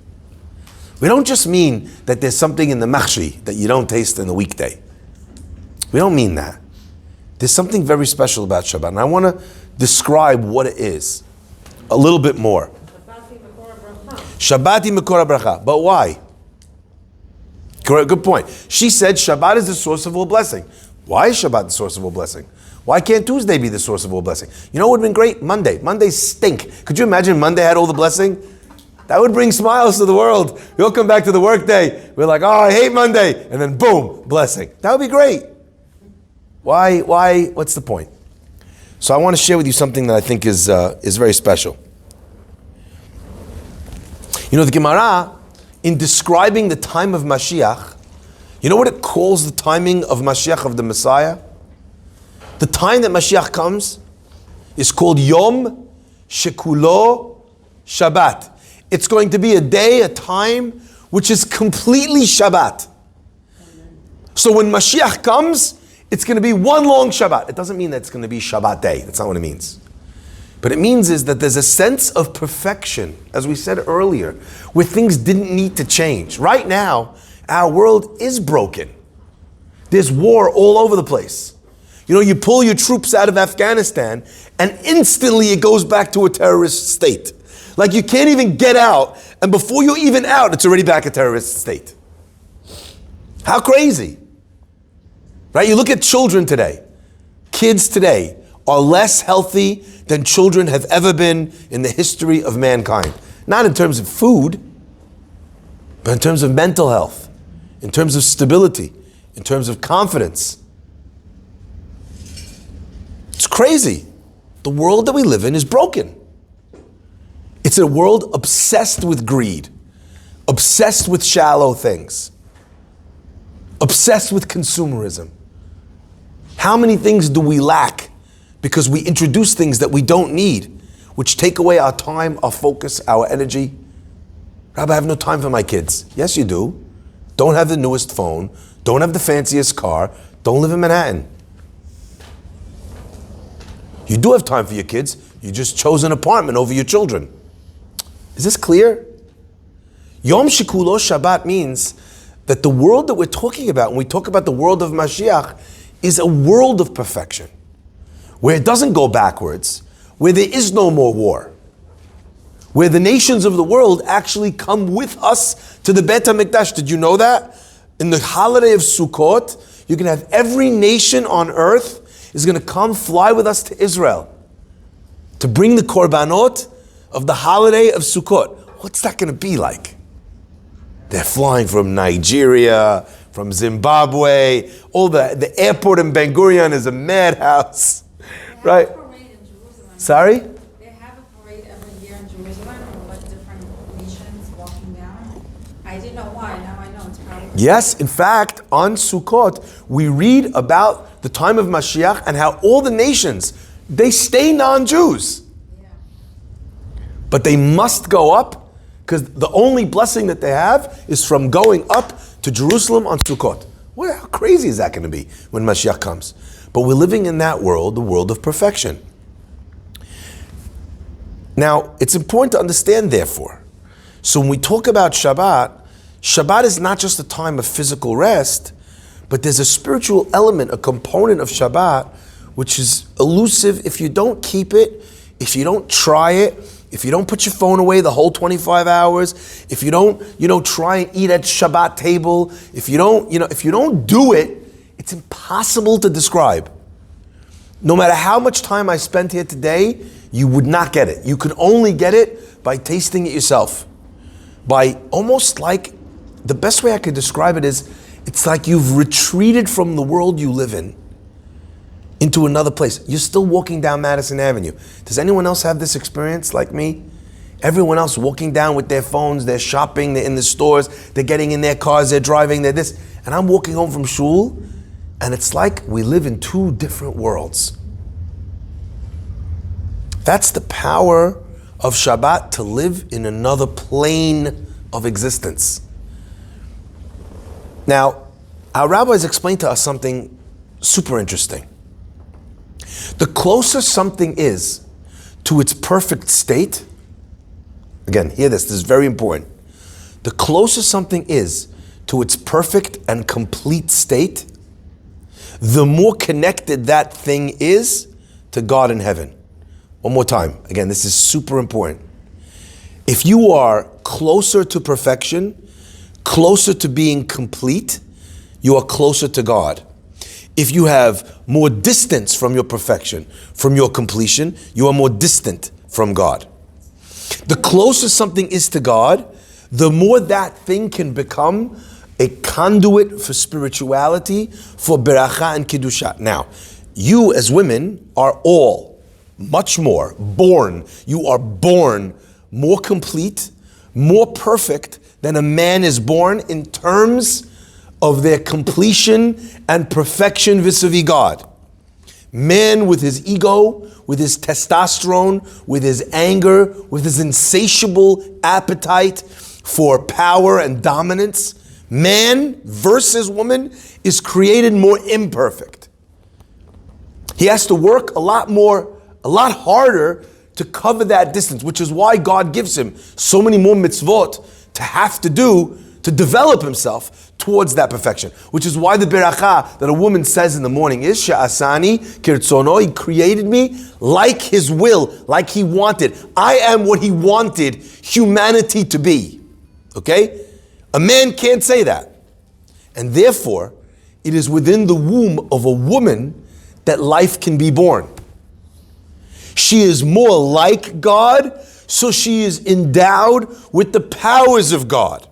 Speaker 2: We don't just mean that there's something in the machshi that you don't taste in the weekday. We don't mean that. There's something very special about Shabbat, and I want to describe what it is. a little bit more. Shabbati Mekora Bracha. But why? Good point. She said Shabbat is the source of all blessing. Why is Shabbat the source of all blessing? Why can't Tuesday be the source of all blessing? You know what would have been great? Monday. Mondays stink. Could you imagine Monday had all the blessing? That would bring smiles to the world. We all come back to the work day. We're like, oh, I hate Monday. And then boom, blessing. That would be great. Why? What's the point? So I want to share with you something that I think is very special. You know, the Gemara, in describing the time of Mashiach, you know what it calls the timing of Mashiach, of the Messiah? The time that Mashiach comes is called Yom Shekulo Shabbat. It's going to be a day, a time, which is completely Shabbat. So when Mashiach comes, it's going to be one long Shabbat. It doesn't mean that it's going to be Shabbat day. That's not what it means. But it means is that there's a sense of perfection, as we said earlier, where things didn't need to change. Right now, our world is broken. There's war all over the place. You know, you pull your troops out of Afghanistan, and instantly it goes back to a terrorist state. Like you can't even get out, and before you're even out, it's already back a terrorist state. How crazy. Right? You look at children today. Kids today are less healthy than children have ever been in the history of mankind. Not in terms of food, but in terms of mental health, in terms of stability, in terms of confidence. It's crazy. The world that we live in is broken. It's a world obsessed with greed, obsessed with shallow things, obsessed with consumerism. How many things do we lack because we introduce things that we don't need, which take away our time, our focus, our energy? Rabbi, I have no time for my kids. Yes, you do. Don't have the newest phone. Don't have the fanciest car. Don't live in Manhattan. You do have time for your kids. You just chose an apartment over your children. Is this clear? Yom Shekulo Shabbat means that the world that we're talking about, when we talk about the world of Mashiach, is a world of perfection, where it doesn't go backwards, where there is no more war, where the nations of the world actually come with us to the Beit HaMikdash. Did you know that? In the holiday of Sukkot, you can have every nation on earth is going to come fly with us to Israel to bring the korbanot of the holiday of Sukkot. What's that going to be like? They're flying from Nigeria, from Zimbabwe. All the airport in Ben Gurion is a madhouse, right?
Speaker 3: They have a parade in Jerusalem.
Speaker 2: Sorry?
Speaker 3: They have a parade every year in Jerusalem with different nations walking down. I didn't know why. Now I know it's probably.
Speaker 2: Yes, in fact, on Sukkot, we read about the time of Mashiach and how all the nations, they stay non-Jews.
Speaker 3: Yeah.
Speaker 2: But they must go up, because the only blessing that they have is from going up to Jerusalem on Sukkot. How crazy is that going to be when Mashiach comes? But we're living in that world, the world of perfection. Now, it's important to understand, therefore. So when we talk about Shabbat, Shabbat is not just a time of physical rest, but there's a spiritual element, a component of Shabbat, which is elusive if you don't keep it, if you don't try it, if you don't put your phone away the whole 25 hours, if you don't, try and eat at Shabbat table, if you don't do it, it's impossible to describe. No matter how much time I spent here today, you would not get it. You could only get it by tasting it yourself. By almost like, the best way I could describe it is, it's like you've retreated from the world you live in into another place. You're still walking down Madison Avenue. Does anyone else have this experience like me? Everyone else walking down with their phones, they're shopping, they're in the stores, they're getting in their cars, they're driving, they're this. And I'm walking home from shul, and it's like we live in two different worlds. That's the power of Shabbat, to live in another plane of existence. Now, our rabbis explained to us something super interesting. The closer something is to its perfect state, again, hear this is very important. The closer something is to its perfect and complete state, the more connected that thing is to God in heaven. One more time. Again, this is super important. If you are closer to perfection, closer to being complete, you are closer to God. If you have more distance from your perfection, from your completion, you are more distant from God. The closer something is to God, the more that thing can become a conduit for spirituality, for beracha and kiddusha. Now, you as women are all much more born. You are born more complete, more perfect than a man is born in terms of their completion and perfection vis-a-vis God. Man with his ego, with his testosterone, with his anger, with his insatiable appetite for power and dominance, man versus woman is created more imperfect. He has to work a lot harder to cover that distance, which is why God gives him so many more mitzvot to have to do to develop himself towards that perfection. Which is why the beracha that a woman says in the morning is Sha'asani kirtzono, he created me like his will, like he wanted. I am what he wanted humanity to be. Okay? A man can't say that. And therefore, it is within the womb of a woman that life can be born. She is more like God, so she is endowed with the powers of God.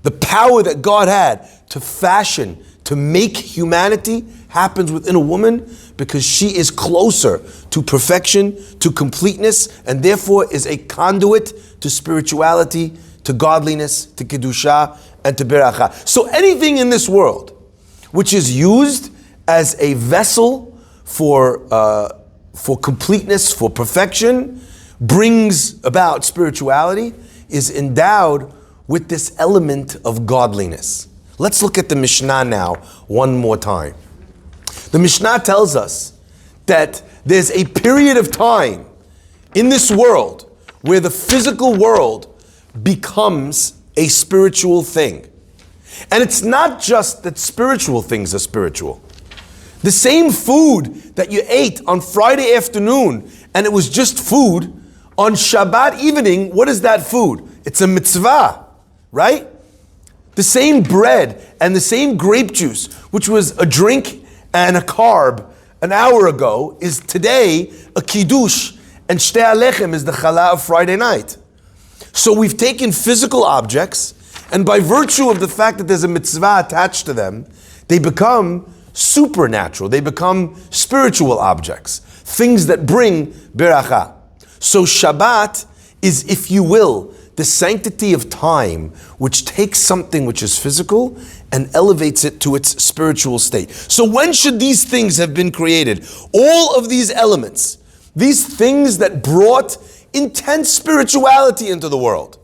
Speaker 2: The power that God had to fashion, to make humanity happens within a woman because she is closer to perfection, to completeness, and therefore is a conduit to spirituality, to godliness, to kedusha, and to beracha. So anything in this world which is used as a vessel for completeness, for perfection, brings about spirituality, is endowed with this element of godliness. Let's look at the Mishnah now one more time. The Mishnah tells us that there's a period of time in this world where the physical world becomes a spiritual thing. And it's not just that spiritual things are spiritual. The same food that you ate on Friday afternoon and it was just food, on Shabbat evening, what is that food? It's a mitzvah, right? The same bread and the same grape juice, which was a drink and a carb an hour ago, is today a kiddush, and shtei alechem is the challah of Friday night. So we've taken physical objects, and by virtue of the fact that there's a mitzvah attached to them, they become supernatural. They become spiritual objects, things that bring beracha. So Shabbat is, if you will, the sanctity of time, which takes something which is physical and elevates it to its spiritual state. So when should these things have been created? All of these elements, these things that brought intense spirituality into the world,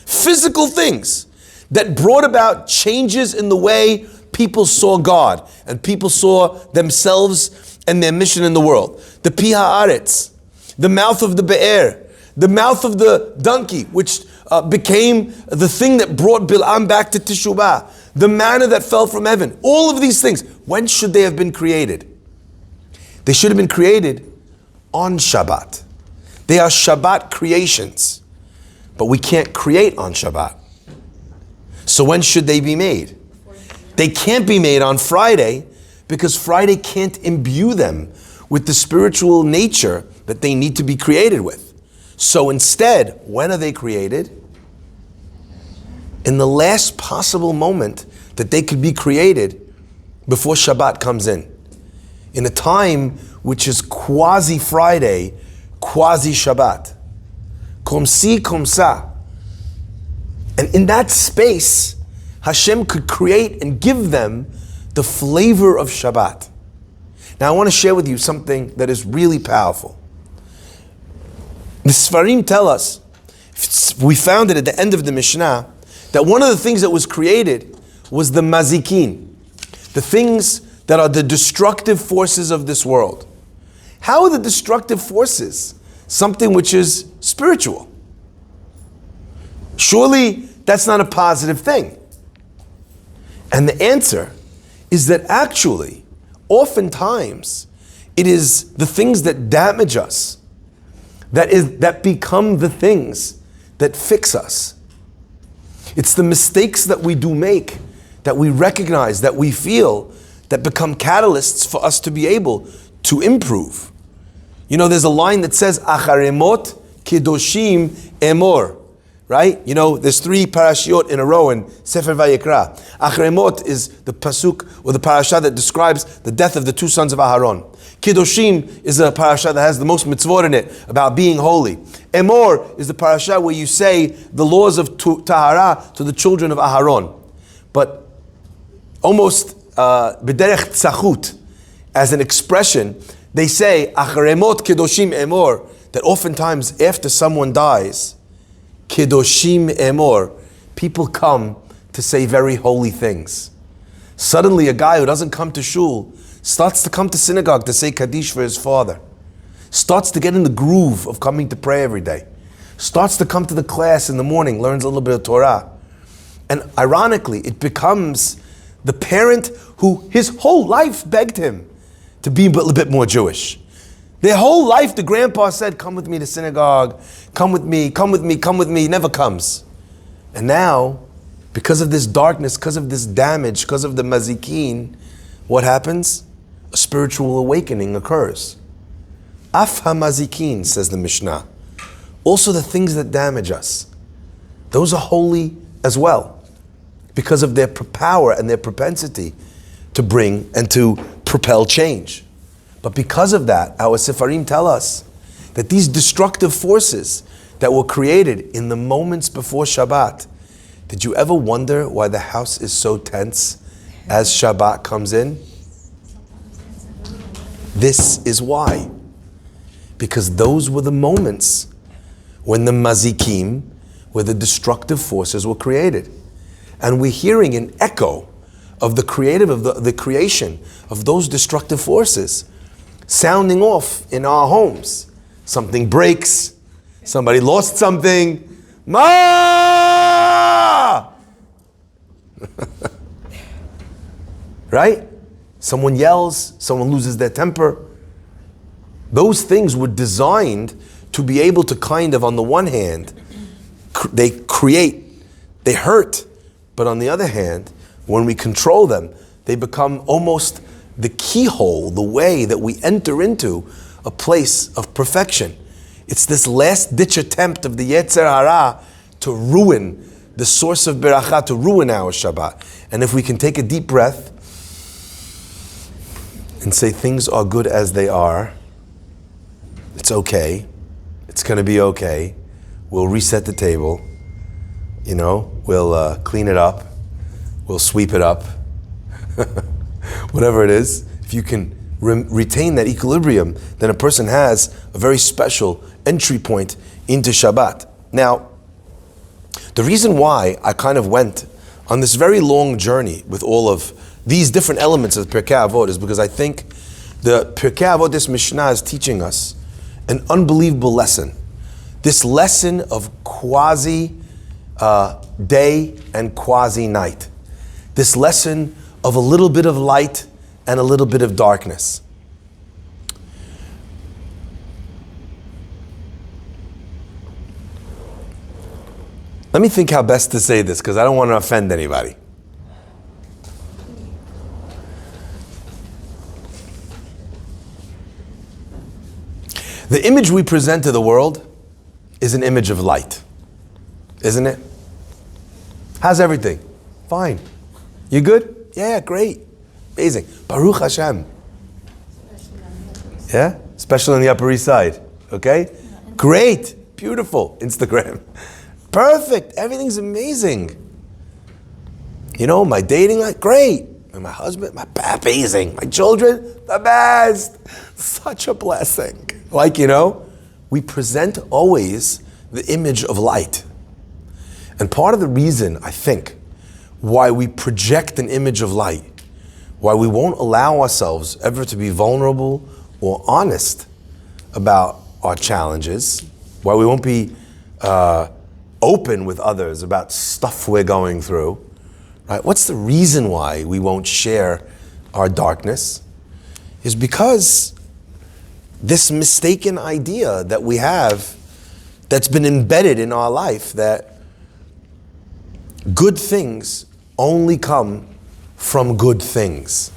Speaker 2: physical things that brought about changes in the way people saw God and people saw themselves and their mission in the world. The pi haaretz, the mouth of the be'er, the mouth of the donkey, which became the thing that brought Bil'am back to Teshuvah, the manna that fell from heaven. All of these things, when should they have been created? They should have been created on Shabbat. They are Shabbat creations, but we can't create on Shabbat. So when should they be made? They can't be made on Friday because Friday can't imbue them with the spiritual nature that they need to be created with. So instead, when are they created? In the last possible moment that they could be created before Shabbat comes in a time which is quasi-Friday, quasi-Shabbat. Komsi komsa. And in that space, Hashem could create and give them the flavor of Shabbat. Now I want to share with you something that is really powerful. The Sfarim tell us, we found it at the end of the Mishnah, that one of the things that was created was the mazikin, the things that are the destructive forces of this world. How are the destructive forces something which is spiritual? Surely that's not a positive thing. And the answer is that actually, oftentimes, it is the things that damage us that become the things that fix us. It's the mistakes that we do make, that we recognize, that we feel, that become catalysts for us to be able to improve. You know, there's a line that says, Acharemot kedoshim emor. Right? You know, there's 3 parashiot in a row in Sefer Vayikra. Acharemot is the pasuk or the parasha that describes the death of the 2 sons of Aharon. Kedoshim is a parasha that has the most mitzvot in it about being holy. Emor is the parasha where you say the laws of Tahara to the children of Aharon. But almost b'derech tzachut, as an expression, they say Acharemot kedoshim emor, that oftentimes after someone dies, Kedoshim emor, people come to say very holy things. Suddenly a guy who doesn't come to shul starts to come to synagogue to say Kaddish for his father. Starts to get in the groove of coming to pray every day. Starts to come to the class in the morning, learns a little bit of Torah. And ironically, it becomes the parent who his whole life begged him to be a little bit more Jewish. Their whole life, the grandpa said, come with me to synagogue, come with me, come with me, come with me. He never comes. And now, because of this darkness, because of this damage, because of the mazikin, what happens? A spiritual awakening occurs. Af ha-mazikin, says the Mishna. Also the things that damage us. Those are holy as well, because of their power and their propensity to bring and to propel change. But because of that, our Sefarim tell us that these destructive forces that were created in the moments before Shabbat, did you ever wonder why the house is so tense as Shabbat comes in? This is why. Because those were the moments when the mazikim, where the destructive forces were created. And we're hearing an echo of the creative, of the creation of those destructive forces sounding off in our homes. Something breaks, somebody lost something. Ma! Right? Someone yells, someone loses their temper. Those things were designed to be able to kind of, on the one hand, they create, they hurt, but on the other hand, when we control them, they become almost the keyhole, the way that we enter into a place of perfection. It's this last ditch attempt of the Yetzer Hara to ruin the source of beracha, to ruin our Shabbat. And if we can take a deep breath and say things are good as they are, it's okay, it's going to be okay, we'll reset the table, we'll clean it up, we'll sweep it up, whatever it is. If you can retain that equilibrium, then a person has a very special entry point into Shabbat. Now, the reason why I kind of went on this very long journey with all of these different elements of Pirke Abot is because I think the Pirke Abot, this Mishna, is teaching us an unbelievable lesson. This lesson of quasi day and quasi night. This lesson of a little bit of light and a little bit of darkness. Let me think how best to say this, because I don't want to offend anybody. The image we present to the world is an image of light, isn't it? How's everything? Fine. You good? Yeah, great. Amazing. Baruch Hashem. Yeah? Especially on the Upper East Side. Okay? Great. Beautiful. Instagram. Perfect. Everything's amazing. My dating life, great. And my husband, amazing. My children, the best. Such a blessing. We present always the image of light. And part of the reason, I think, why we project an image of light, why we won't allow ourselves ever to be vulnerable or honest about our challenges, why we won't be open with others about stuff we're going through, right? What's the reason why we won't share our darkness? Is because this mistaken idea that we have that's been embedded in our life that good things only come from good things.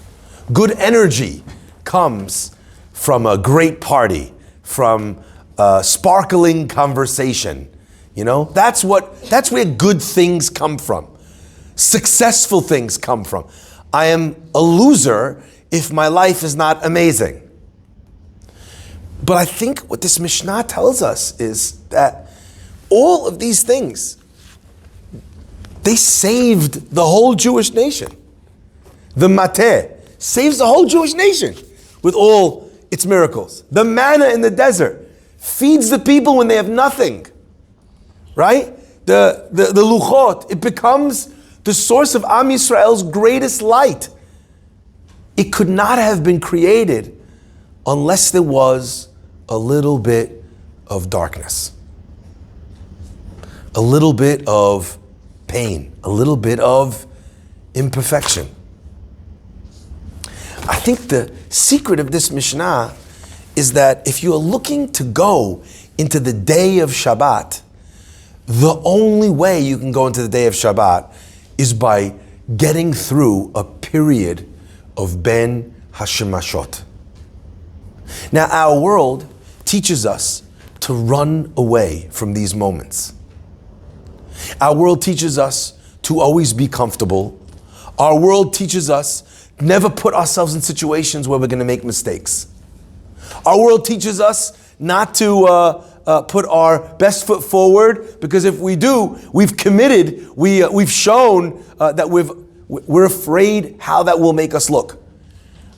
Speaker 2: Good energy comes from a great party, from a sparkling conversation. You know, that's where good things come from. Successful things come from. I am a loser if my life is not amazing. But I think what this Mishnah tells us is that all of these things, they saved the whole Jewish nation. The Mateh saves the whole Jewish nation with all its miracles. The manna in the desert feeds the people when they have nothing. Right? The Luchot, it becomes the source of Am Yisrael's greatest light. It could not have been created unless there was a little bit of darkness, a little bit of pain, a little bit of imperfection. I think the secret of this Mishnah is that if you are looking to go into the day of Shabbat, the only way you can go into the day of Shabbat is by getting through a period of Ben Hashemashot. Now, our world teaches us to run away from these moments. Our world teaches us to always be comfortable. Our world teaches us never put ourselves in situations where we're going to make mistakes. Our world teaches us not to put our best foot forward, because if we do, we've committed, we've shown that we're afraid how that will make us look.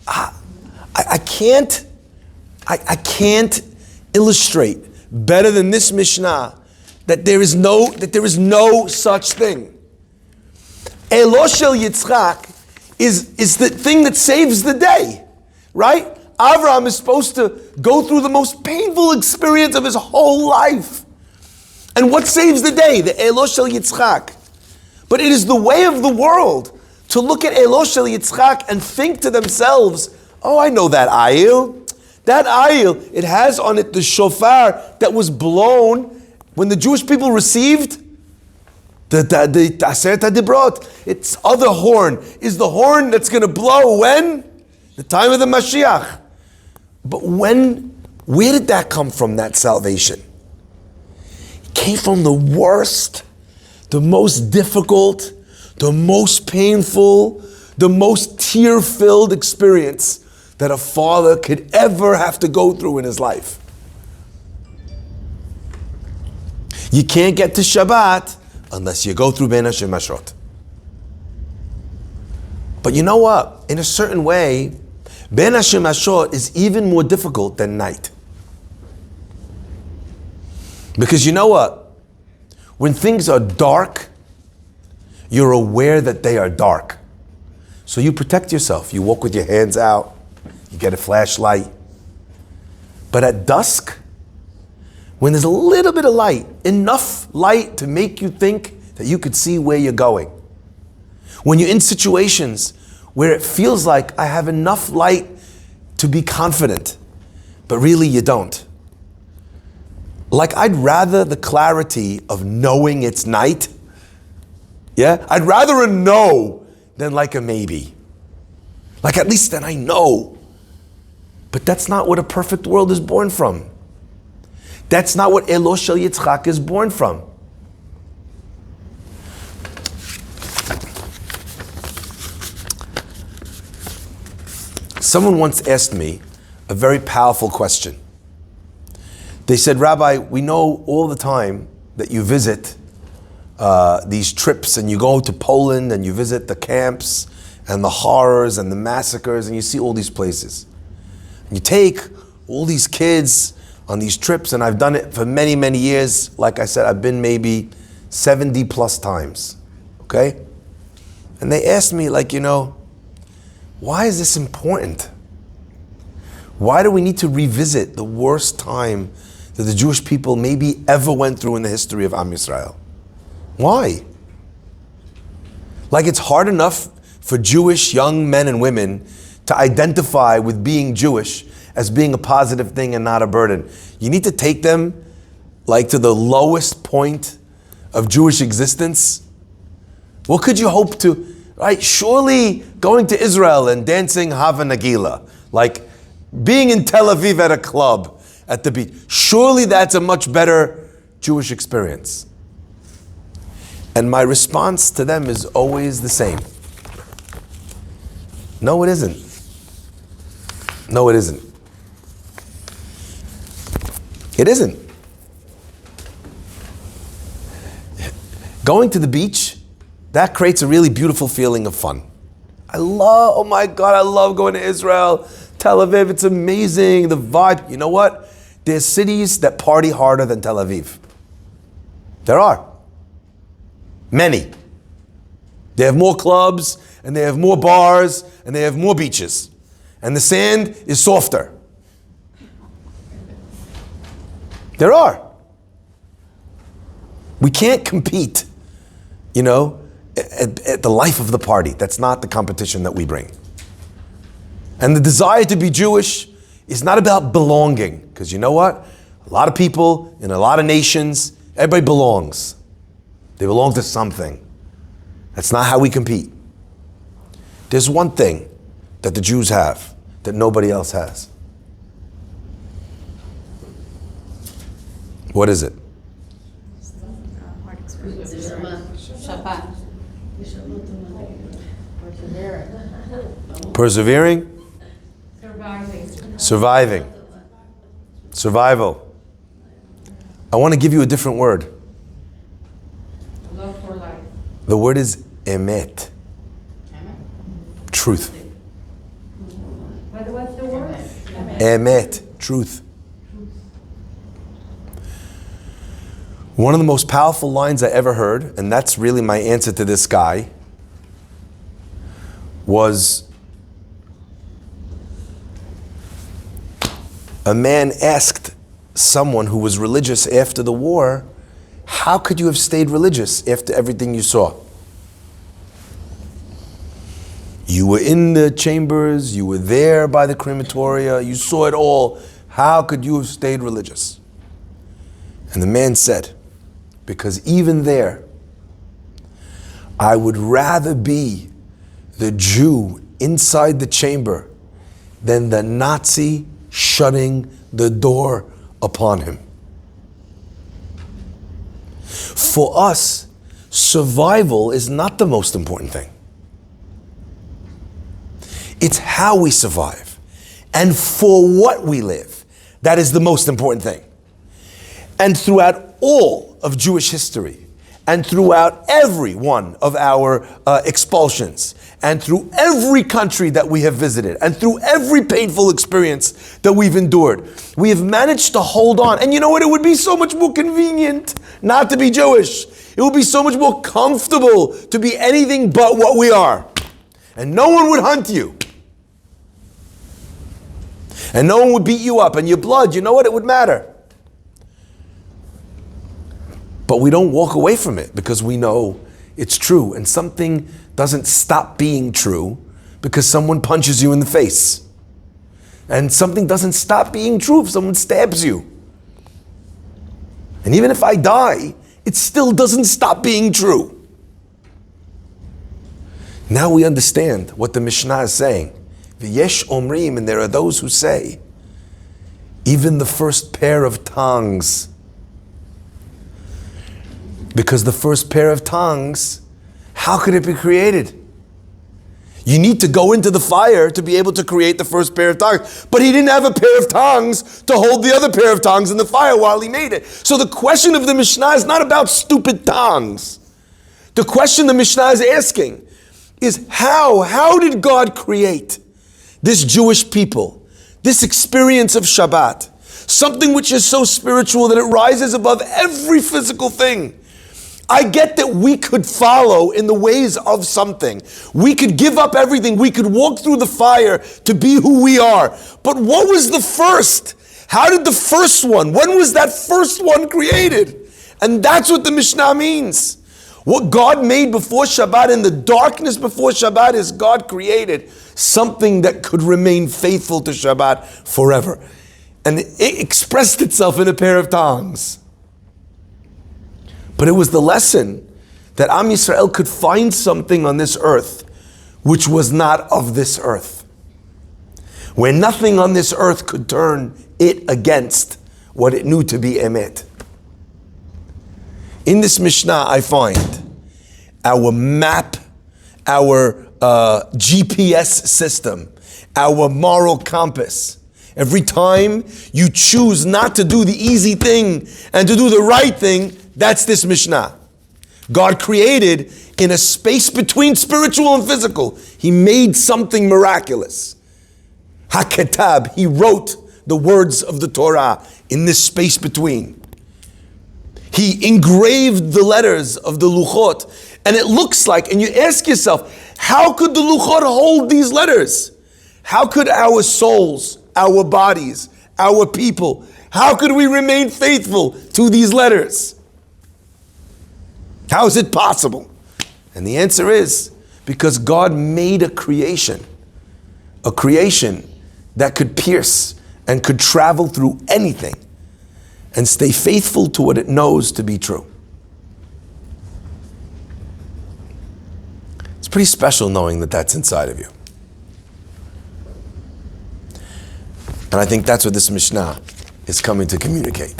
Speaker 2: I can't illustrate better than this Mishnah that there is no such thing. Elo shel Yitzchak is the thing that saves the day, right? Avraham is supposed to go through the most painful experience of his whole life. And what saves the day? The Elo shel Yitzchak. But it is the way of the world to look at Elo shel Yitzchak and think to themselves, oh, I know that ayil. That ayil, it has on it the shofar that was blown when the Jewish people received the Aseret HaDibrot. Its other horn is the horn that's going to blow when? The time of the Mashiach. But where did that come from, that salvation? It came from the worst, the most difficult, the most painful, the most tear-filled experience that a father could ever have to go through in his life. You can't get to Shabbat unless you go through Ben Hashemashot. But you know what? In a certain way, Ben Hashemashot is even more difficult than night. Because you know what? When things are dark, you're aware that they are dark. So you protect yourself. You walk with your hands out. You get a flashlight. But at dusk, when there's a little bit of light, enough light to make you think that you could see where you're going. When you're in situations where it feels like I have enough light to be confident, but really you don't. Like, I'd rather the clarity of knowing it's night. Yeah? I'd rather a no than like a maybe. Like, at least then I know. But that's not what a perfect world is born from. That's not what Elo shel Yitzchak is born from. Someone once asked me a very powerful question. They said, Rabbi, we know all the time that you visit these trips and you go to Poland and you visit the camps and the horrors and the massacres and you see all these places. And you take all these kids on these trips, and I've done it for many, many years. Like I said, I've been maybe 70 plus times, okay? And they asked me, why is this important? Why do we need to revisit the worst time that the Jewish people maybe ever went through in the history of Am Yisrael? Why? Like, it's hard enough for Jewish young men and women to identify with being Jewish as being a positive thing and not a burden. You need to take them like to the lowest point of Jewish existence. What could you hope to, right? Surely going to Israel and dancing Hava Nagila, like being in Tel Aviv at a club at the beach, surely that's a much better Jewish experience. And my response to them is always the same. No, it isn't. No, it isn't. It isn't. Going to the beach, that creates a really beautiful feeling of fun. Oh my God, I love going to Israel, Tel Aviv, it's amazing, the vibe. You know what? There's cities that party harder than Tel Aviv. There are. Many. They have more clubs, and they have more bars, and they have more beaches. And the sand is softer. There are. We can't compete, at the life of the party. That's not the competition that we bring. And the desire to be Jewish is not about belonging. Because you know what? A lot of people in a lot of nations, everybody belongs. They belong to something. That's not how we compete. There's one thing that the Jews have that nobody else has. What is it?
Speaker 1: Shabbat.
Speaker 2: Persevering? Surviving. Survival. I want to give you a different word.
Speaker 1: Love for life.
Speaker 2: The word is emet. Truth.
Speaker 1: What's the word?
Speaker 2: Emet. Truth. One of the most powerful lines I ever heard, and that's really my answer to this guy, was a man asked someone who was religious after the war, how could you have stayed religious after everything you saw? You were in the chambers, you were there by the crematoria, you saw it all. How could you have stayed religious? And the man said, because even there, I would rather be the Jew inside the chamber than the Nazi shutting the door upon him. For us, survival is not the most important thing. It's how we survive and for what we live. That is the most important thing. And throughout all of Jewish history, and throughout every one of our expulsions, and through every country that we have visited, and through every painful experience that we've endured, we have managed to hold on. And you know what? It would be so much more convenient not to be Jewish. It would be so much more comfortable to be anything but what we are. And no one would hunt you. And no one would beat you up. And your blood, you know what? It would matter. But we don't walk away from it because we know it's true. And something doesn't stop being true because someone punches you in the face. And something doesn't stop being true if someone stabs you. And even if I die, it still doesn't stop being true. Now we understand what the Mishnah is saying. V'yesh omrim, and there are those who say, even the first pair of tongues. Because the first pair of tongues, how could it be created? You need to go into the fire to be able to create the first pair of tongues. But he didn't have a pair of tongues to hold the other pair of tongues in the fire while he made it. So the question of the Mishnah is not about stupid tongues. The question the Mishnah is asking is how did God create this Jewish people, this experience of Shabbat, something which is so spiritual that it rises above every physical thing? I get that we could follow in the ways of something. We could give up everything. We could walk through the fire to be who we are. But what was the first? How did the first one? When was that first one created? And that's what the Mishnah means. What God made before Shabbat, in the darkness before Shabbat, is God created something that could remain faithful to Shabbat forever. And it expressed itself in a pair of tongs. But it was the lesson that Am Yisrael could find something on this earth which was not of this earth. Where nothing on this earth could turn it against what it knew to be emet. In this Mishnah, I find our map, our GPS system, our moral compass. Every time you choose not to do the easy thing and to do the right thing, that's this Mishnah. God created in a space between spiritual and physical. He made something miraculous. HaKetab, He wrote the words of the Torah in this space between. He engraved the letters of the Luchot. And it looks like, and you ask yourself, how could the Luchot hold these letters? How could our souls, our bodies, our people, how could we remain faithful to these letters? How is it possible? And the answer is, because God made a creation that could pierce and could travel through anything and stay faithful to what it knows to be true. It's pretty special knowing that that's inside of you. And I think that's what this Mishnah is coming to communicate.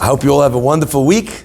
Speaker 2: I hope you all have a wonderful week.